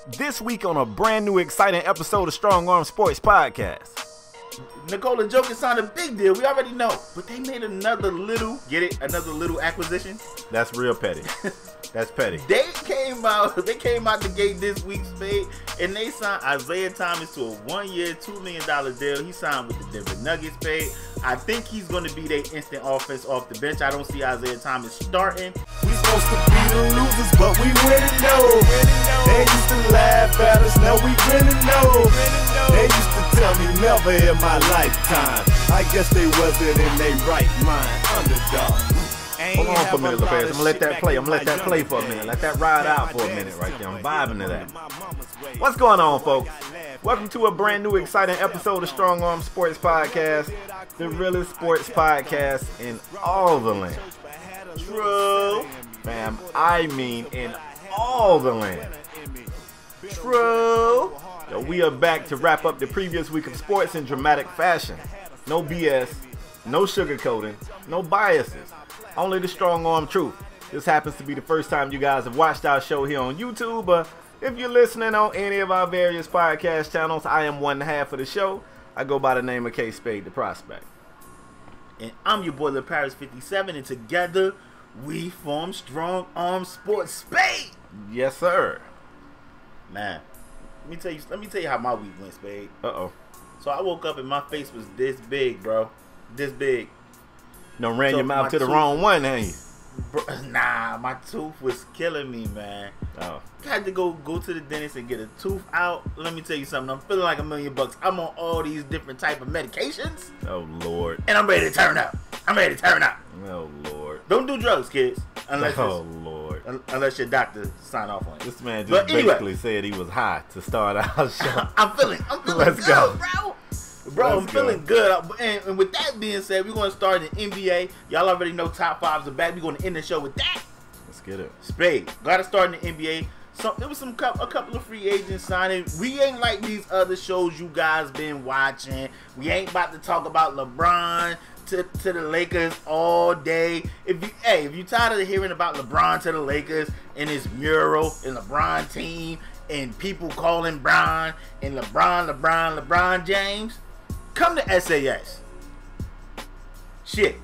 This week on a brand new exciting episode of Strong Arm Sports Podcast. Nikola Jokic signed a big deal. We already know. But they made another little, get it? Another little acquisition. That's real petty. That's petty. They came out the gate this week, Spade, and they signed Isaiah Thomas to a 1-year, $2 million deal. He signed with the Denver Nuggets, Spade. I think he's going to be their instant offense off the bench. I don't see Isaiah Thomas starting. We supposed to be the losers, but we winning though. They used to laugh at us, now we winning though. They used to tell me never in my lifetime. I guess they wasn't in their right mind. Underdog. Hold on for a minute, Lopez. I'm gonna let that play. I'm gonna let that play for a minute. Let that ride out for a minute right there. I'm vibing to that. What's going on, folks? Welcome to a brand new exciting episode of Strong Arm Sports Podcast, the realest sports podcast in all the land. True. Ma'am, I mean in all the land. True. So we are back to wrap up the previous week of sports in dramatic fashion. No BS, no sugarcoating, no biases. Only the strong arm truth. This happens to be the first time you guys have watched our show here on YouTube, but if you're listening on any of our various podcast channels, I am one half of the show. I go by the name of K Spade the Prospect. And I'm your boy, Paris 57, and together we form Strong Arm Sports, Spade. Yes, sir. Man, let me tell you how my week went, Spade. Uh-oh. So I woke up and my face was this big, bro. This big. Done ran your mouth to the wrong one, ain't you? Bro, nah, my tooth was killing me, man. Oh. Had to go to the dentist and get a tooth out. Let me tell you something. I'm feeling like $1 million. I'm on all these different type of medications. Oh, Lord. And I'm ready to turn up. Oh, Lord. Don't do drugs, kids. Unless unless your doctor sign off on it. This man just basically said he was high to start our show. I'm feeling Let's good, go. bro. I'm feeling good. And with that being said, we're going to start in NBA. Y'all already know top fives are back. We're going to end the show with that. Let's get it. Spade. Got to start in the NBA. So there was a couple of free agents signing. We ain't like these other shows you guys been watching. We ain't about to talk about LeBron to the Lakers all day. If you tired of hearing about LeBron to the Lakers and his mural and LeBron team and people calling Bron and LeBron James, come to SAS. Shit.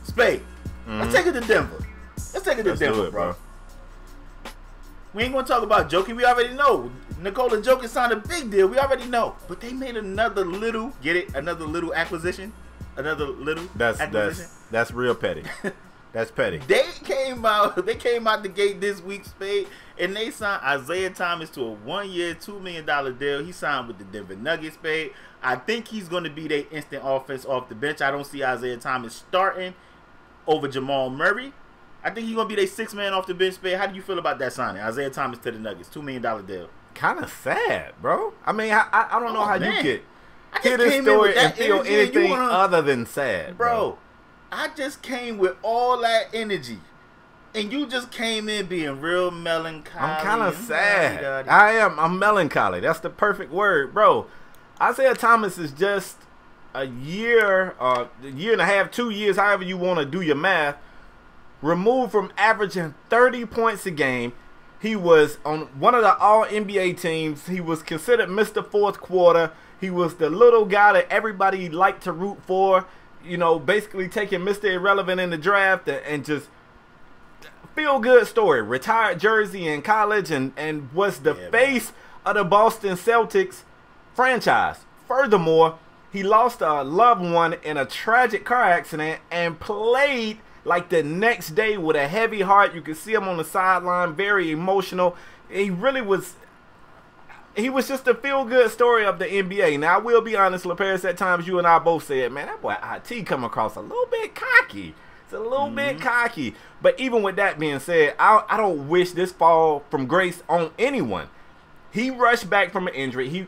Spade. Let's take it to Denver. Let's take it to Denver, bro. We ain't going to talk about Jokic. We already know. Nikola Jokic signed a big deal. We already know. But they made another little, get it? Another little acquisition. Another little acquisition. That's real petty. That's petty. They came out the gate this week, Spade, and they signed Isaiah Thomas to a 1-year, $2 million deal. He signed with the Denver Nuggets, Spade. I think he's going to be their instant offense off the bench. I don't see Isaiah Thomas starting over Jamal Murray. I think he's going to be their sixth man off the bench, Spade. How do you feel about that signing? Isaiah Thomas to the Nuggets, $2 million deal. Kind of sad, bro. I mean, I don't know how you could hear this came story and feel anything other than sad, bro. I just came with all that energy, and you just came in being real melancholy. I'm kind of sad. I'm melancholy. That's the perfect word, bro. Isaiah Thomas is just a year and a half, 2 years, however you want to do your math, removed from averaging 30 points a game. He was on one of the All-NBA teams. He was considered Mr. Fourth Quarter. He was the little guy that everybody liked to root for. You know, basically taking Mr. Irrelevant in the draft and just feel good story. Retired jersey in college and was the face of the Boston Celtics franchise. Furthermore, he lost a loved one in a tragic car accident and played like the next day with a heavy heart. You could see him on the sideline, very emotional. He was just a feel-good story of the NBA. Now, I will be honest, LaParis, at times you and I both said, man, that boy IT come across a little bit cocky. It's a little bit cocky. But even with that being said, I don't wish this fall from grace on anyone. He rushed back from an injury.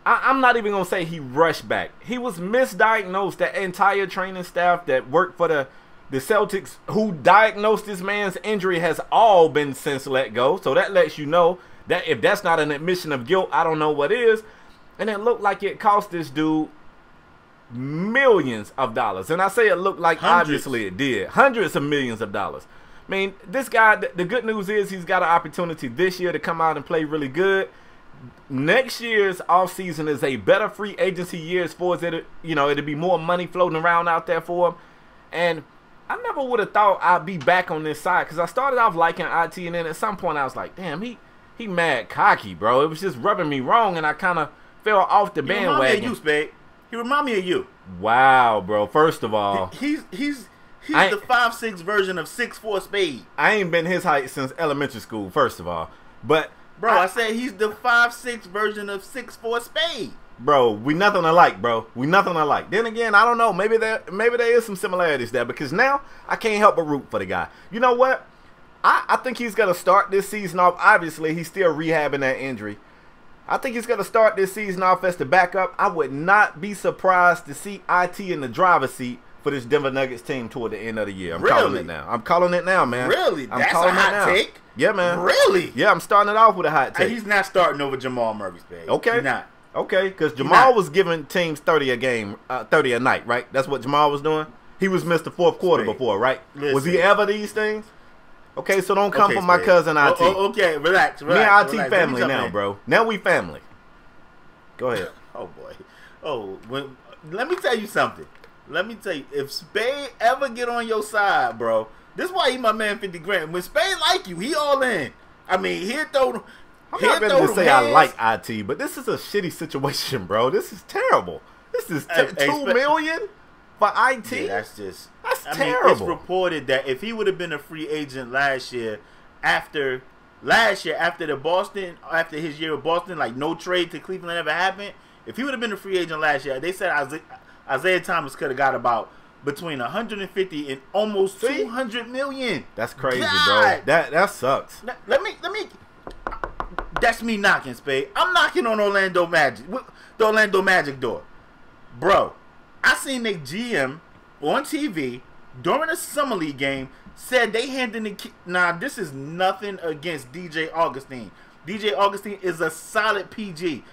I'm not even going to say he rushed back. He was misdiagnosed. The entire training staff that worked for the Celtics who diagnosed this man's injury has all been since let go. So that lets you know that if that's not an admission of guilt, I don't know what is. And it looked like it cost this dude millions of dollars. And I say it looked like, obviously it did. Hundreds of millions of dollars. I mean, this guy, the good news is he's got an opportunity this year to come out and play really good. Next year's offseason is a better free agency year as far as it'll be more money floating around out there for him. And I never would have thought I'd be back on this side because I started off liking IT, and then at some point I was like, damn, he mad cocky, bro. It was just rubbing me wrong, and I kind of fell off the bandwagon. He remind me of you, Spade. He remind me of you. Wow, bro. First of all, he's the 5'6" version of 6'4" Spade. I ain't been his height since elementary school, first of all. But bro, I said he's the 5'6" version of 6'4" Spade. Bro, we nothing alike, bro. We nothing alike. Then again, I don't know. Maybe there is some similarities there because now I can't help but root for the guy. You know what? I think he's gonna start this season off. Obviously, he's still rehabbing that injury. I think he's gonna start this season off as the backup. I would not be surprised to see IT in the driver's seat for this Denver Nuggets team toward the end of the year. I'm calling it now. I'm calling it now, man. Really? I'm That's calling a hot take? Yeah, man. Really? Yeah, I'm starting it off with a hot take. He's not starting over Jamal Murray, Spade. Okay. He's not. Okay, because Jamal was giving teams 30 a game, 30 a night, right? That's what Jamal was doing. He was missed the fourth quarter before, right? Listen. Was he ever these things? Okay, so don't come for my cousin IT. Okay, relax. Me and IT family now, bro. Now we family. Go ahead. Oh boy. Oh, let me tell you something. Let me tell you, if Spade ever get on your side, bro, this is why he my man 50 grand. When Spade like you, he all in. I mean, he'll throw. I'm not ready to say I like IT, but this is a shitty situation, bro. This is terrible. This is $2 million for IT. Yeah, that's terrible. It's reported that if he would have been a free agent last year, after his year with Boston, like no trade to Cleveland ever happened. If he would have been a free agent last year, they said Isaiah Thomas could have got about between 150 and almost 200 million. That's crazy, bro. That sucks. Let me. That's me knocking, Spade. I'm knocking on the Orlando Magic door. Bro, I seen their GM on TV during a Summer League game said they handed the key. Now, this is nothing against DJ Augustine. DJ Augustine is a solid PG.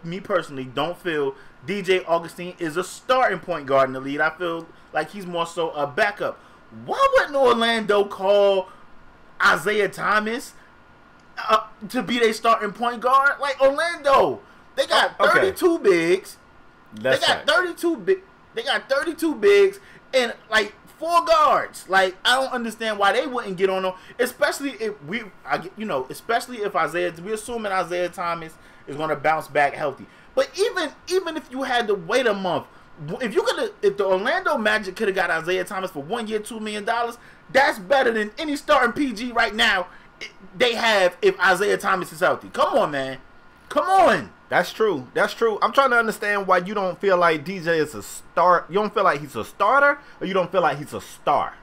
Me personally, don't feel DJ Augustine is a starting point guard in the league. I feel like he's more so a backup. Why wouldn't Orlando call Isaiah Thomas to be their starting point guard? Like Orlando, they got 32 bigs. They got 32 bigs and like 4 guards. Like I don't understand why they wouldn't get on them, especially if we're assuming Isaiah Thomas is going to bounce back healthy. But even if you had to wait a month, if the Orlando Magic could have got Isaiah Thomas for 1 year, $2 million, that's better than any starting PG right now they have if Isaiah Thomas is healthy. Come on, man. Come on. That's true. That's true. I'm trying to understand why you don't feel like DJ is a star. You don't feel like he's a starter, or you don't feel like he's a star.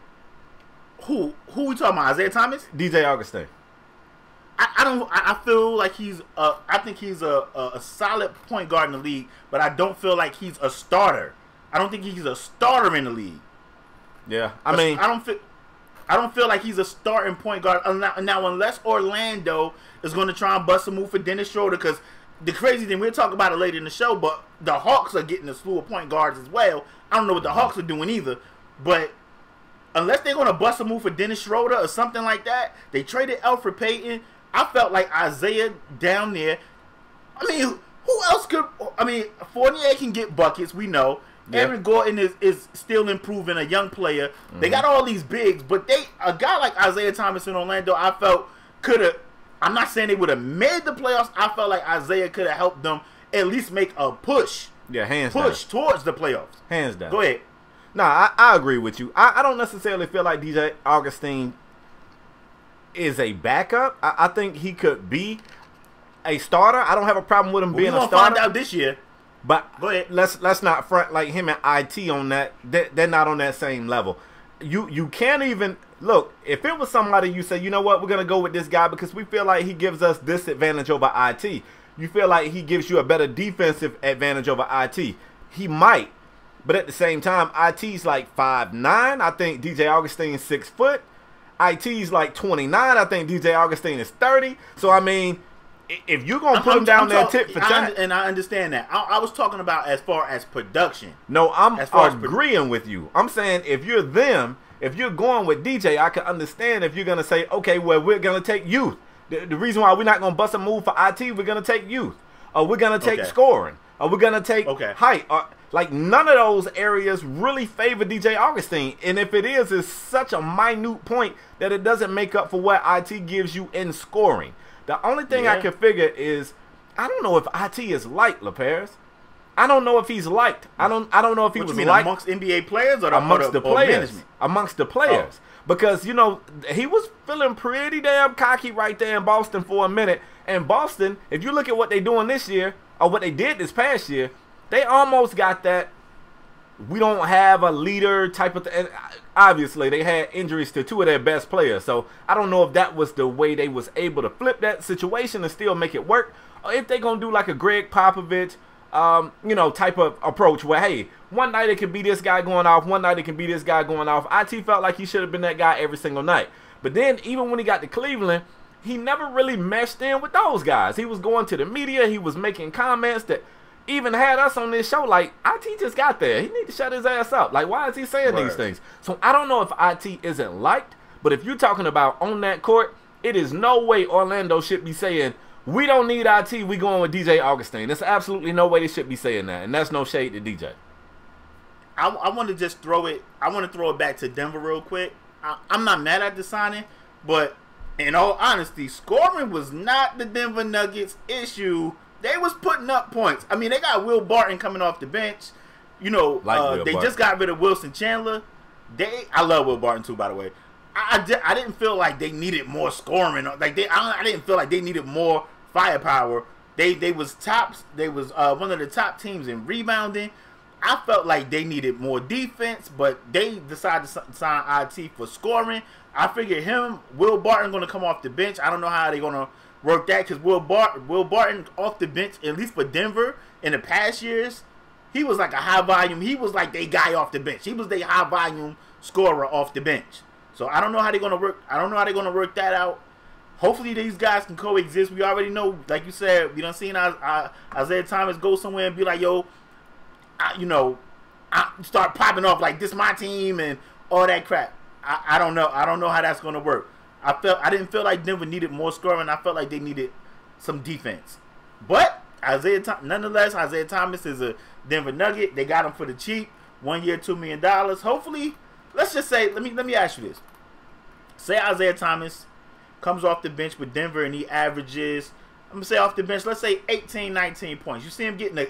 Who we talking about? Isaiah Thomas? DJ Augustine. I feel like I think he's a solid point guard in the league, but I don't feel like he's a starter. I don't think he's a starter in the league. Yeah, I don't feel like he's a starting point guard now unless Orlando is going to try and bust a move for Dennis Schroeder, because the crazy thing, we'll talk about it later in the show, but the Hawks are getting a slew of point guards as well. I don't know what the Hawks are doing either, but unless they're going to bust a move for Dennis Schroeder or something like that, they traded Elfrid Payton. I felt like Isaiah down there. I mean, who else could? I mean, Fournier can get buckets, we know. Yep. Aaron Gordon is still improving, a young player. Mm-hmm. They got all these bigs, but a guy like Isaiah Thomas in Orlando, I felt could have. I'm not saying they would have made the playoffs. I felt like Isaiah could have helped them at least make a push. Yeah, hands down. Push towards the playoffs. Hands down. Go ahead. Nah, I agree with you. I don't necessarily feel like DJ Augustine is a backup. I think he could be a starter. I don't have a problem with him being a starter. We'll find out this year. But go ahead. Let's not front like him and IT on that. They're not on that same level. You can't even look. If it was somebody you say, you know what, we're gonna go with this guy because we feel like he gives us this advantage over IT. You feel like he gives you a better defensive advantage over IT. He might, but at the same time, IT's like 5'9". I think DJ Augustine is 6 foot. IT's like 29. I think DJ Augustine is 30. So I mean, if you're gonna put him down there tit for tat, and I understand that. I was talking about as far as production. No, I'm agreeing with you. I'm saying if you're them if you're going with DJ, I can understand if you're going to say, okay, well, we're going to take youth. The reason why we're not going to bust a move for IT, we're going to take youth. Or we're going to take scoring. Or we're going to take height. Like, none of those areas really favor DJ Augustine. And if it is, it's such a minute point that it doesn't make up for what IT gives you in scoring. The only thing I can figure is, I don't know if IT is liked, LaParis. I don't know if he's liked. I don't know if he was liked amongst NBA players or amongst the players. Management? Amongst the players. Because, you know, he was feeling pretty damn cocky right there in Boston for a minute. And Boston, if you look at what they're doing this year, or what they did this past year, they almost got that we don't have a leader type of thing. Obviously, they had injuries to two of their best players. So, I don't know if that was the way they was able to flip that situation and still make it work. Or if they're going to do like a Greg Popovich, you know, type of approach where, hey, one night it can be this guy going off, one night it can be this guy going off. IT felt like he should have been that guy every single night. But then, even when he got to Cleveland, he never really meshed in with those guys. He was going to the media. He was making comments that even had us on this show like, IT just got there. He need to shut his ass up. Like, why is he saying these things? So, I don't know if IT isn't liked, but if you're talking about on that court, it is no way Orlando should be saying, we don't need IT, we going with DJ Augustine. There's absolutely no way they should be saying that, and that's no shade to DJ. I want to just throw it back to Denver real quick. I'm not mad at the signing, but in all honesty, scoring was not the Denver Nuggets' issue. They was putting up points. I mean, they got Will Barton coming off the bench. You know, they just got rid of Wilson Chandler. I love Will Barton too, by the way. I didn't feel like they needed more scoring. Like I didn't feel like they needed more firepower. They was tops. They was one of the top teams in rebounding. I felt like they needed more defense, but they decided to sign IT for scoring. I figured Will Barton going to come off the bench. I don't know how they're going to work that because Will Barton off the bench, at least for Denver in the past years, he was like a high volume. He was like their guy off the bench. He was their high volume scorer off the bench. So I don't know how they're going to work. I don't know how they're going to work that out. Hopefully these guys can coexist. We already know, like you said, we done seen Isaiah Thomas go somewhere and be like, yo, I start popping off like this my team and all that crap. I don't know. I don't know how that's going to work. I didn't feel like Denver needed more scoring. I felt like they needed some defense. But nonetheless, Isaiah Thomas is a Denver Nugget. They got him for the cheap. 1 year, $2 million. Hopefully, let's just say, let me ask you this. Say Isaiah Thomas comes off the bench with Denver and he averages, I'm going to say off the bench, let's say 18, 19 points. You see him getting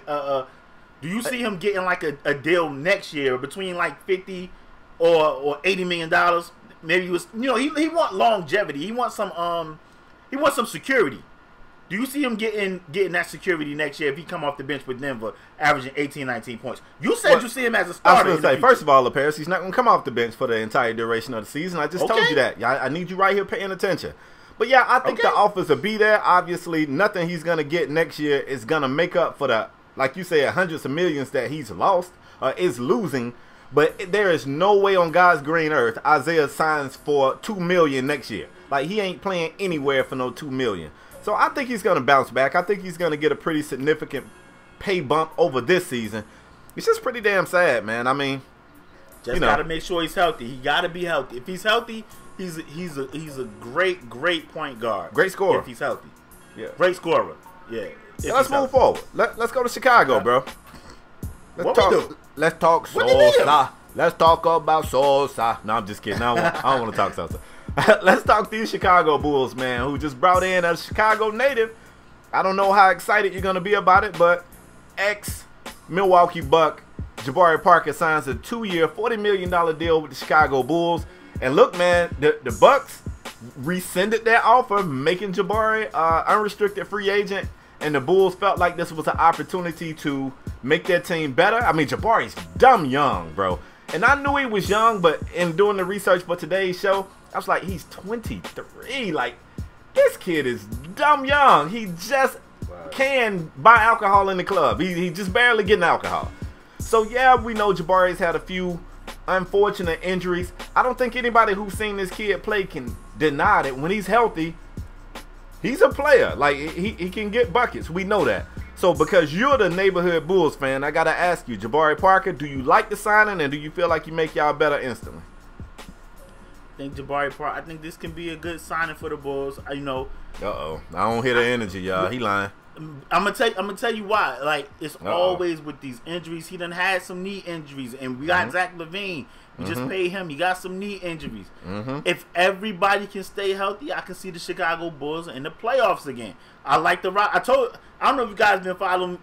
do you see him getting like a deal next year between like 50 or $80 million? Maybe he was, he want longevity. He wants some security. Do you see him getting that security next year if he come off the bench with Denver, averaging 18, 19 points? You said you see him as a starter. I was going to say, first of all, LaParis, he's not going to come off the bench for the entire duration of the season. I just told you that. I need you right here paying attention. But, yeah, I think the offers will be there. Obviously, nothing he's going to get next year is going to make up for the, like you said, hundreds of millions that he's lost or is losing. But there is no way on God's green earth Isaiah signs for $2 million next year. Like, he ain't playing anywhere for no $2 million. So I think he's going to bounce back. I think he's going to get a pretty significant pay bump over this season. It's just pretty damn sad, man. I mean, just got to make sure he's healthy. He got to be healthy. If he's healthy, he's a great point guard. Great scorer. If he's healthy. Yeah. Great scorer. Yeah. So let's move forward. Let's go to Chicago, bro. Let's talk Sosa. Let's talk about Sosa. No, I'm just kidding. I don't want to talk Sosa. Let's talk these Chicago Bulls, man, who just brought in a Chicago native. I don't know how excited you're going to be about it, but ex-Milwaukee Buck Jabari Parker signs a 2-year, $40 million deal with the Chicago Bulls. And look, man, the Bucks rescinded that offer, making Jabari unrestricted free agent. And the Bulls felt like this was an opportunity to make their team better. I mean, Jabari's dumb young, bro. And I knew he was young, but in doing the research for today's show, I was like, he's 23. Like, this kid is dumb young. He just can buy alcohol in the club. He just barely getting alcohol. So, yeah, we know Jabari's had a few unfortunate injuries. I don't think anybody who's seen this kid play can deny that when he's healthy, he's a player. Like, he can get buckets. We know that. So, because you're the neighborhood Bulls fan, I got to ask you, Jabari Parker, do you like the signing and do you feel like you make y'all better instantly? think Jabari Parker. I think this can be a good signing for the Bulls. You know. I don't hear the energy, y'all. He lying. I'm gonna tell you why. Like it's always with these injuries. He done had some knee injuries, and we got Zach LaVine. We just paid him. He got some knee injuries. If everybody can stay healthy, I can see the Chicago Bulls in the playoffs again. I like the rock. I don't know if you guys been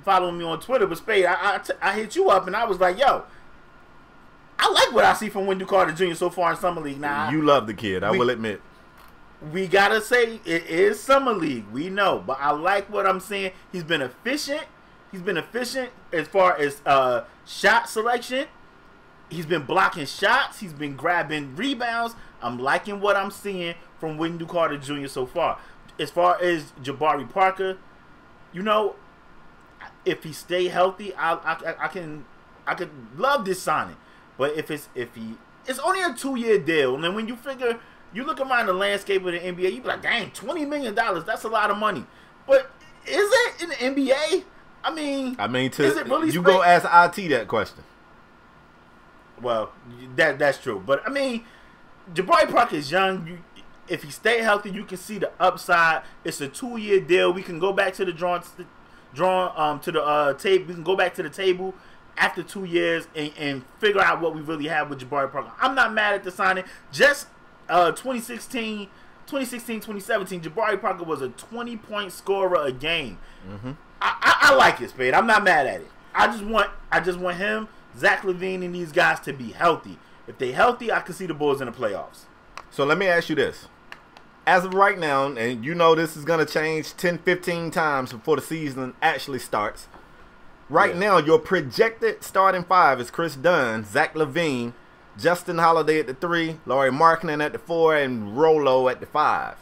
following me on Twitter, but Spade, I hit you up and I was like, yo, I like what I see from Wendell Carter Jr. so far in Summer League. Now you love the kid. I will admit. We gotta say it is Summer League. We know, but I like what I'm seeing. He's been efficient. He's been efficient as far as shot selection. He's been blocking shots. He's been grabbing rebounds. I'm liking what I'm seeing from Wendell Carter Jr. so far. As far as Jabari Parker, you know, if he stay healthy, I could love this signing. But if it's only a 2-year deal, and then when you figure. You look around the landscape of the NBA, you be like, dang, $20 million, that's a lot of money. But is it in the NBA? I mean, is it really you go ask IT that question. Well, that's true. But, I mean, Jabari Parker is young. If he stay healthy, you can see the upside. It's a 2-year deal. We can go back to the table. We can go back to the table after 2 years and figure out what we really have with Jabari Parker. I'm not mad at the signing. Just 2016, 2017, Jabari Parker was a 20-point scorer a game. I like it, Spade. I'm not mad at it. I just want him, Zach LaVine, and these guys to be healthy. If they healthy, I can see the Bulls in the playoffs. So let me ask you this. As of right now, and you know this is going to change 10, 15 times before the season actually starts. Right now, your projected starting five is Chris Dunn, Zach LaVine, Justin Holiday at the 3, Lauri Markkanen at the 4, and Rolo at the 5.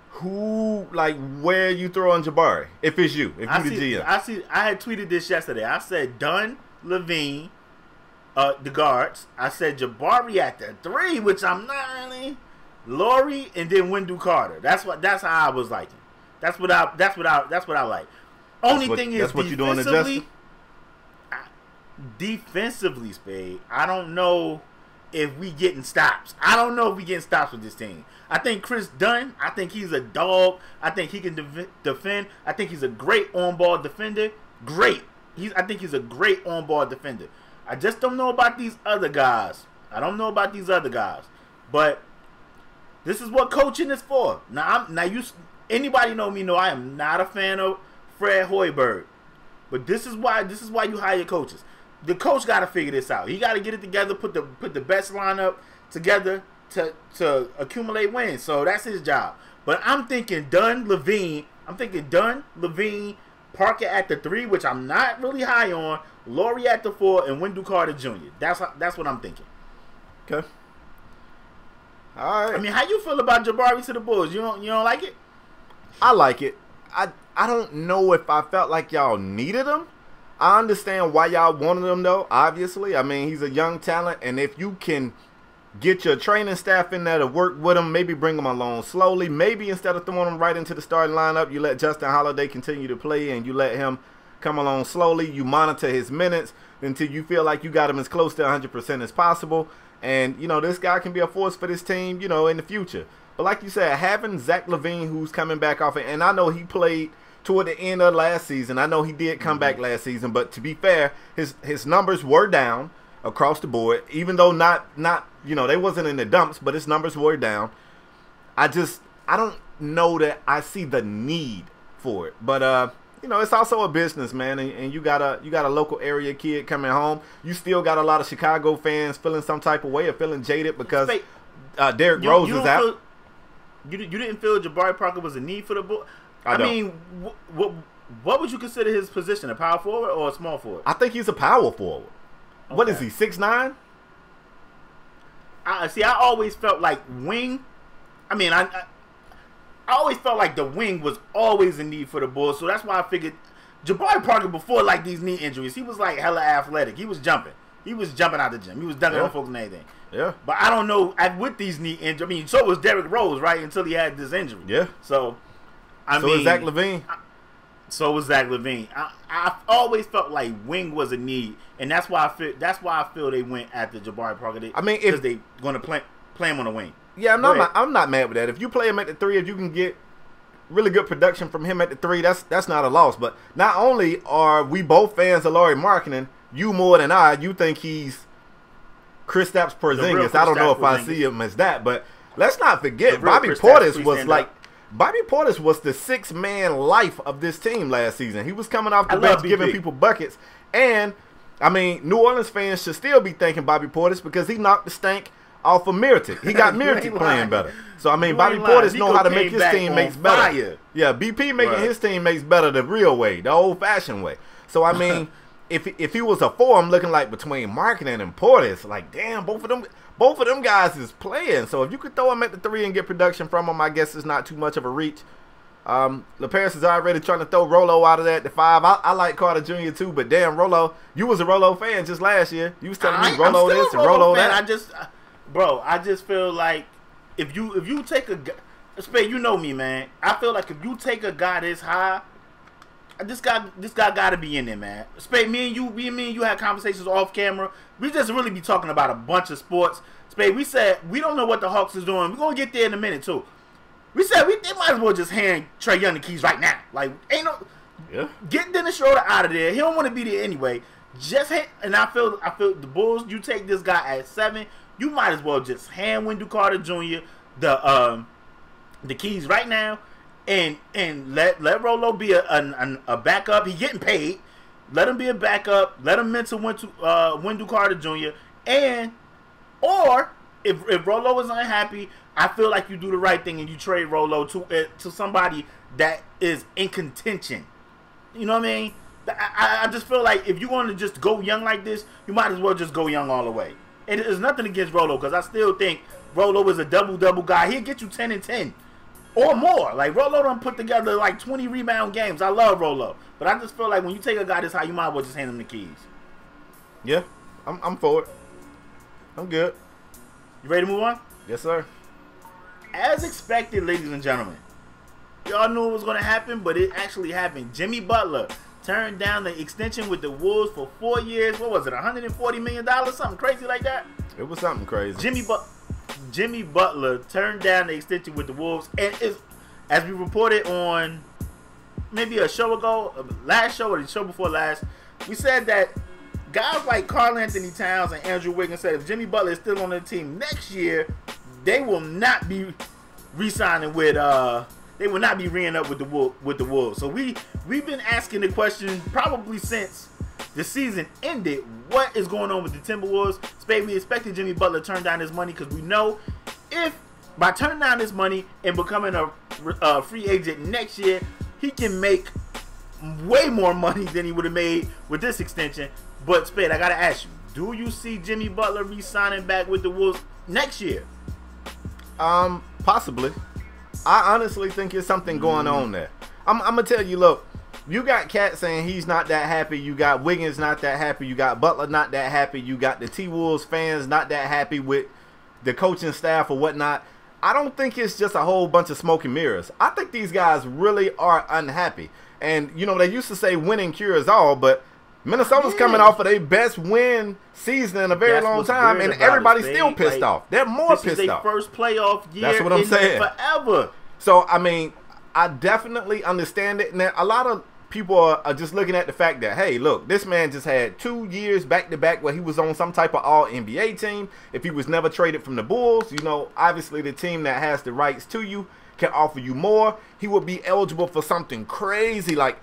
Who, like, where you throwing Jabari? If it's you, if you the GM. I had tweeted this yesterday. I said Dunn, LaVine, the guards. I said Jabari at the 3, which I'm not really. Lauri and then Wendell Carter. That's how I was liking. That's what I like. Only thing is, that's what you're doing, Justin. Defensively, Spade, I don't know if we getting stops. I don't know if we getting stops with this team. I think Chris Dunn, I think he's a dog. I think he can defend. I think he's a great on-ball defender. Great. I think he's a great on-ball defender. I just don't know about these other guys. But this is what coaching is for. Anybody know me know I am not a fan of Fred Hoiberg. But this is why you hire coaches. The coach got to figure this out. He got to get it together, put the best lineup together to accumulate wins. So that's his job. But I'm thinking Dunn, LaVine, Parker at the 3, which I'm not really high on, Lauri at the 4, and Wendell Carter Jr. That's what I'm thinking. Okay. All right. I mean, how you feel about Jabari to the Bulls? You don't like it? I like it. I don't know if I felt like y'all needed him. I understand why y'all wanted him, though, obviously. I mean, he's a young talent, and if you can get your training staff in there to work with him, maybe bring him along slowly. Maybe instead of throwing him right into the starting lineup, you let Justin Holiday continue to play, and you let him come along slowly. You monitor his minutes until you feel like you got him as close to 100% as possible. And, you know, this guy can be a force for this team, you know, in the future. But like you said, having Zach LaVine, who's coming back off it, and I know he played toward the end of last season. I know he did come back last season, but to be fair, his numbers were down across the board, even though not you know, they wasn't in the dumps, but his numbers were down. I don't know that I see the need for it. But you know, it's also a business, man, and you got a local area kid coming home. You still got a lot of Chicago fans feeling some type of way or feeling jaded because Derrick Rose is out. You didn't feel Jabari Parker was a need for the Bulls? I mean, what would you consider his position? A power forward or a small forward? I think he's a power forward. Okay. What is he, 6'9"? I always felt like wing. I mean, I always felt like the wing was always a need for the Bulls, so that's why I figured Jabari Parker before like these knee injuries, he was like hella athletic. He was jumping. He was jumping out the gym. He was dunking on folks and everything. Yeah. But I don't know with these knee injuries. I mean, so was Derrick Rose, right? Until he had this injury. Yeah. So I mean, Zach LaVine. So was Zach LaVine. I always felt like wing was a need, and that's why I feel they went after Jabari Parker. Because they going to play him on the wing. Yeah, I'm not mad with that. If you play him at the 3, if you can get really good production from him at the 3, that's not a loss. But not only are we both fans of Lauri Markkanen, you more than I, you think he's Kristaps Porzingis. I don't know if I see him as that, but let's not forget Bobby Portis was the 6-man life of this team last season. He was coming off the bench giving people buckets. And, I mean, New Orleans fans should still be thanking Bobby Portis because he knocked the stank off of Mirotic. He got Mirotic playing better. So, I mean, Bobby Portis know how to make his team makes better. Yeah, BP making his team makes better the real way, the old-fashioned way. So, I mean, if he was a 4, I'm looking like between Markkanen and Portis, like, damn, both of them guys is playing. So, if you could throw him at the 3 and get production from him, I guess it's not too much of a reach. LaParis is already trying to throw Rolo out of that at the 5. I like Carter Jr. too, but damn, Rolo, you was a Rolo fan just last year. You was telling me Rolo this and Rolo that. I just feel like if you take a, Spade, you know me, man. I feel like if you take a guy this high, this guy got to be in there, man. Spade, me and you had conversations off camera. We just really be talking about a bunch of sports. Spade, we said we don't know what the Hawks is doing. We're gonna get there in a minute too. We said they might as well just hand Trae Young the keys right now. Like, get Dennis Schroeder out of there. He don't want to be there anyway. And I feel the Bulls. You take this guy at 7. You might as well just hand Wendell Carter Jr. the keys right now, and let Rolo be a backup. He getting paid. Let him be a backup. Let him mentor Wendell Carter Jr. Or if Rolo is unhappy, I feel like you do the right thing and you trade Rolo to somebody that is in contention. You know what I mean? I just feel like if you want to just go young like this, you might as well just go young all the way. And there's nothing against Rolo because I still think Rolo is a double-double guy. He'll get you 10 and 10 or more. Like, Rolo done put together like 20 rebound games. I love Rolo. But I just feel like when you take a guy this high, you might as well just hand him the keys. Yeah, I'm for it. I'm good. You ready to move on? Yes, sir. As expected, ladies and gentlemen, y'all knew it was going to happen, but it actually happened. Jimmy Butler turned down the extension with the Wolves for 4 years. What was it, $140 million? Something crazy like that? It was something crazy. Jimmy Butler turned down the extension with the Wolves. And as we reported on maybe a show ago, last show or the show before last, we said that guys like Karl Anthony Towns and Andrew Wiggins said if Jimmy Butler is still on the team next year, they will not be re-signing with they will not be re-ing up with the Wolves. So we've been asking the question probably since the season ended, what is going on with the Timberwolves? Spade, we expected Jimmy Butler to turn down his money because we know if by turning down his money and becoming a free agent next year, he can make way more money than he would have made with this extension. But Spade, I gotta ask you, do you see Jimmy Butler re-signing back with the Wolves next year? Possibly. I honestly think there's something going on there. I'm gonna tell you, look, you got Cat saying he's not that happy. You got Wiggins not that happy. You got Butler not that happy. You got the T-Wolves fans not that happy with the coaching staff or whatnot. I don't think it's just a whole bunch of smoke and mirrors. I think these guys really are unhappy. And, you know, they used to say winning cures all, but Minnesota's coming off of their best win season in a very long time, and everybody's still pissed off. They're more pissed off. This is their first playoff year. That's what I'm saying. Forever. So, I mean, I definitely understand it. Now, a lot of people are just looking at the fact that, hey, look, this man just had 2 years back-to-back where he was on some type of all-NBA team. If he was never traded from the Bulls, you know, obviously the team that has the rights to you can offer you more. He would be eligible for something crazy like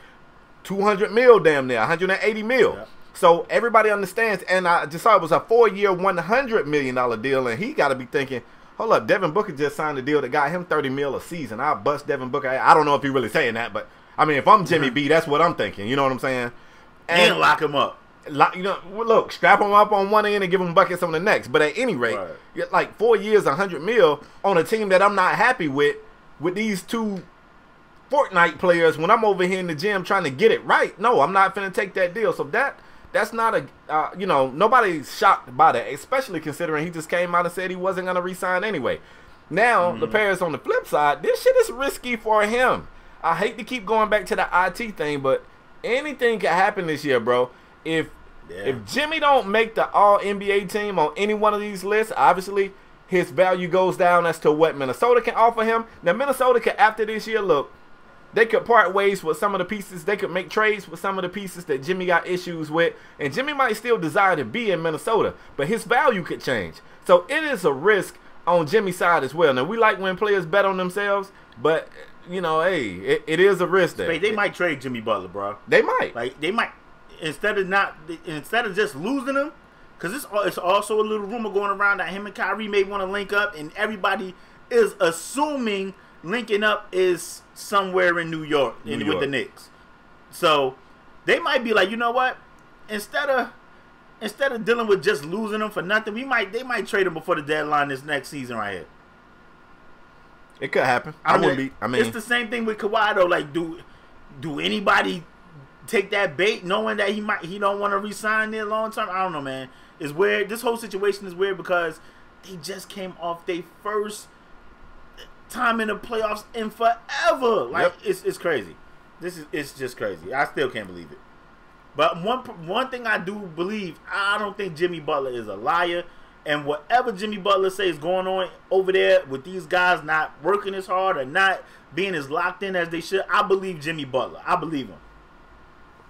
$200 million damn near, $180 million. Yep. So everybody understands, and I just saw it was a 4-year, $100 million deal, and he got to be thinking, hold up, Devin Booker just signed a deal that got him $30 million a season. I'll bust Devin Booker. I don't know if he's really saying that, but I mean, if I'm Jimmy B, that's what I'm thinking. You know what I'm saying? And lock him up. You know, look, strap him up on one end and give him buckets on the next. But at any rate, like 4 years, $100 million on a team that I'm not happy with these two Fortnite players when I'm over here in the gym trying to get it right. No, I'm not finna take that deal. So that's not a, you know, nobody's shocked by that, especially considering he just came out and said he wasn't going to resign anyway. Now, the Paris on the flip side, this shit is risky for him. I hate to keep going back to the IT thing, but anything can happen this year, bro. If Jimmy don't make the All-NBA team on any one of these lists, obviously his value goes down as to what Minnesota can offer him. Now, Minnesota could, after this year, look, they could part ways with some of the pieces. They could make trades with some of the pieces that Jimmy got issues with. And Jimmy might still desire to be in Minnesota, but his value could change. So it is a risk on Jimmy's side as well. Now, we like when players bet on themselves, but, you know, hey, it is a risk there. They might trade Jimmy Butler, bro. They might. Like, they might, instead of just losing him, because it's also a little rumor going around that him and Kyrie may want to link up, and everybody is assuming linking up is somewhere in New York with the Knicks. So they might be like, you know what? Instead of dealing with just losing them for nothing, they might trade him before the deadline this next season right here. It could happen. I mean, it's the same thing with Kawhi though. Like, do anybody take that bait knowing that he don't want to resign there long term? I don't know, man. It's weird. This whole situation is weird because they just came off their first time in the playoffs in forever. Like, it's crazy. It's just crazy. I still can't believe it. But one thing I do believe, I don't think Jimmy Butler is a liar. And whatever Jimmy Butler says going on over there with these guys not working as hard or not being as locked in as they should, I believe Jimmy Butler. I believe him.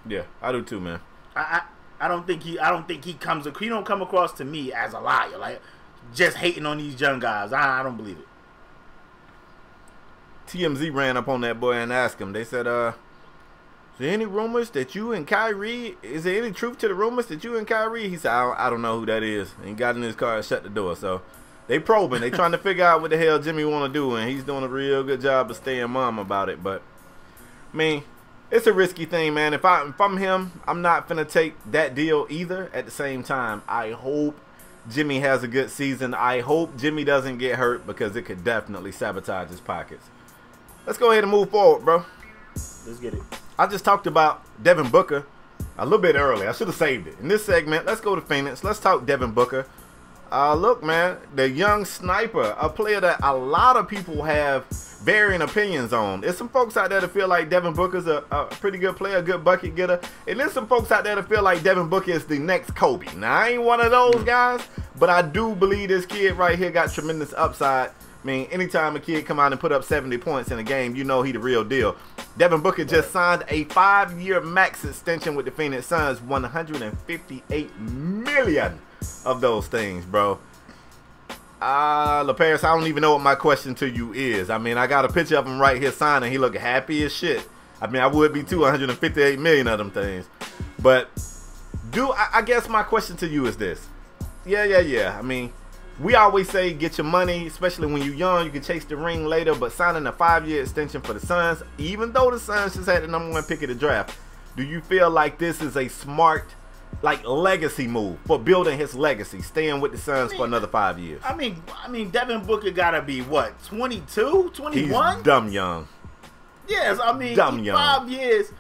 Yeah, I do too, man. I don't think he don't come across to me as a liar, like just hating on these young guys. I don't believe it. TMZ ran up on that boy and asked him. They said, is there any rumors that you and Kyrie, is there any truth to the rumors that you and Kyrie? He said, I don't know who that is. And he got in his car and shut the door. So they probing. They trying to figure out what the hell Jimmy want to do. And he's doing a real good job of staying mum about it. But, I mean, it's a risky thing, man. If I'm him, I'm not finna take that deal either. At the same time, I hope Jimmy has a good season. I hope Jimmy doesn't get hurt because it could definitely sabotage his pockets. Let's go ahead and move forward, bro. Let's get it. I just talked about Devin Booker a little bit early. I should have saved it. In this segment, let's go to Phoenix. Let's talk Devin Booker. Look, man, the young sniper, a player that a lot of people have varying opinions on. There's some folks out there that feel like Devin Booker's a pretty good player, a good bucket getter. And there's some folks out there that feel like Devin Booker is the next Kobe. Now, I ain't one of those guys, but I do believe this kid right here got tremendous upside. I mean, anytime a kid come out and put up 70 points in a game, you know he the real deal. Devin Booker just signed a 5-year max extension with the Phoenix Suns, $158 million of those things, bro. LaParis, I don't even know what my question to you is. I mean, I got a picture of him right here signing. He look happy as shit. I mean, I would be too, $158 million of them things. But I guess my question to you is this. Yeah. I mean, we always say get your money, especially when you're young. You can chase the ring later, but signing a 5-year extension for the Suns, even though the Suns just had the #1 pick of the draft, do you feel like this is a smart, like, legacy move for building his legacy, staying with the Suns for another 5 years? I mean, Devin Booker gotta be what, 22, 21? He's dumb young. Yes, I mean, dumb young. 5 years.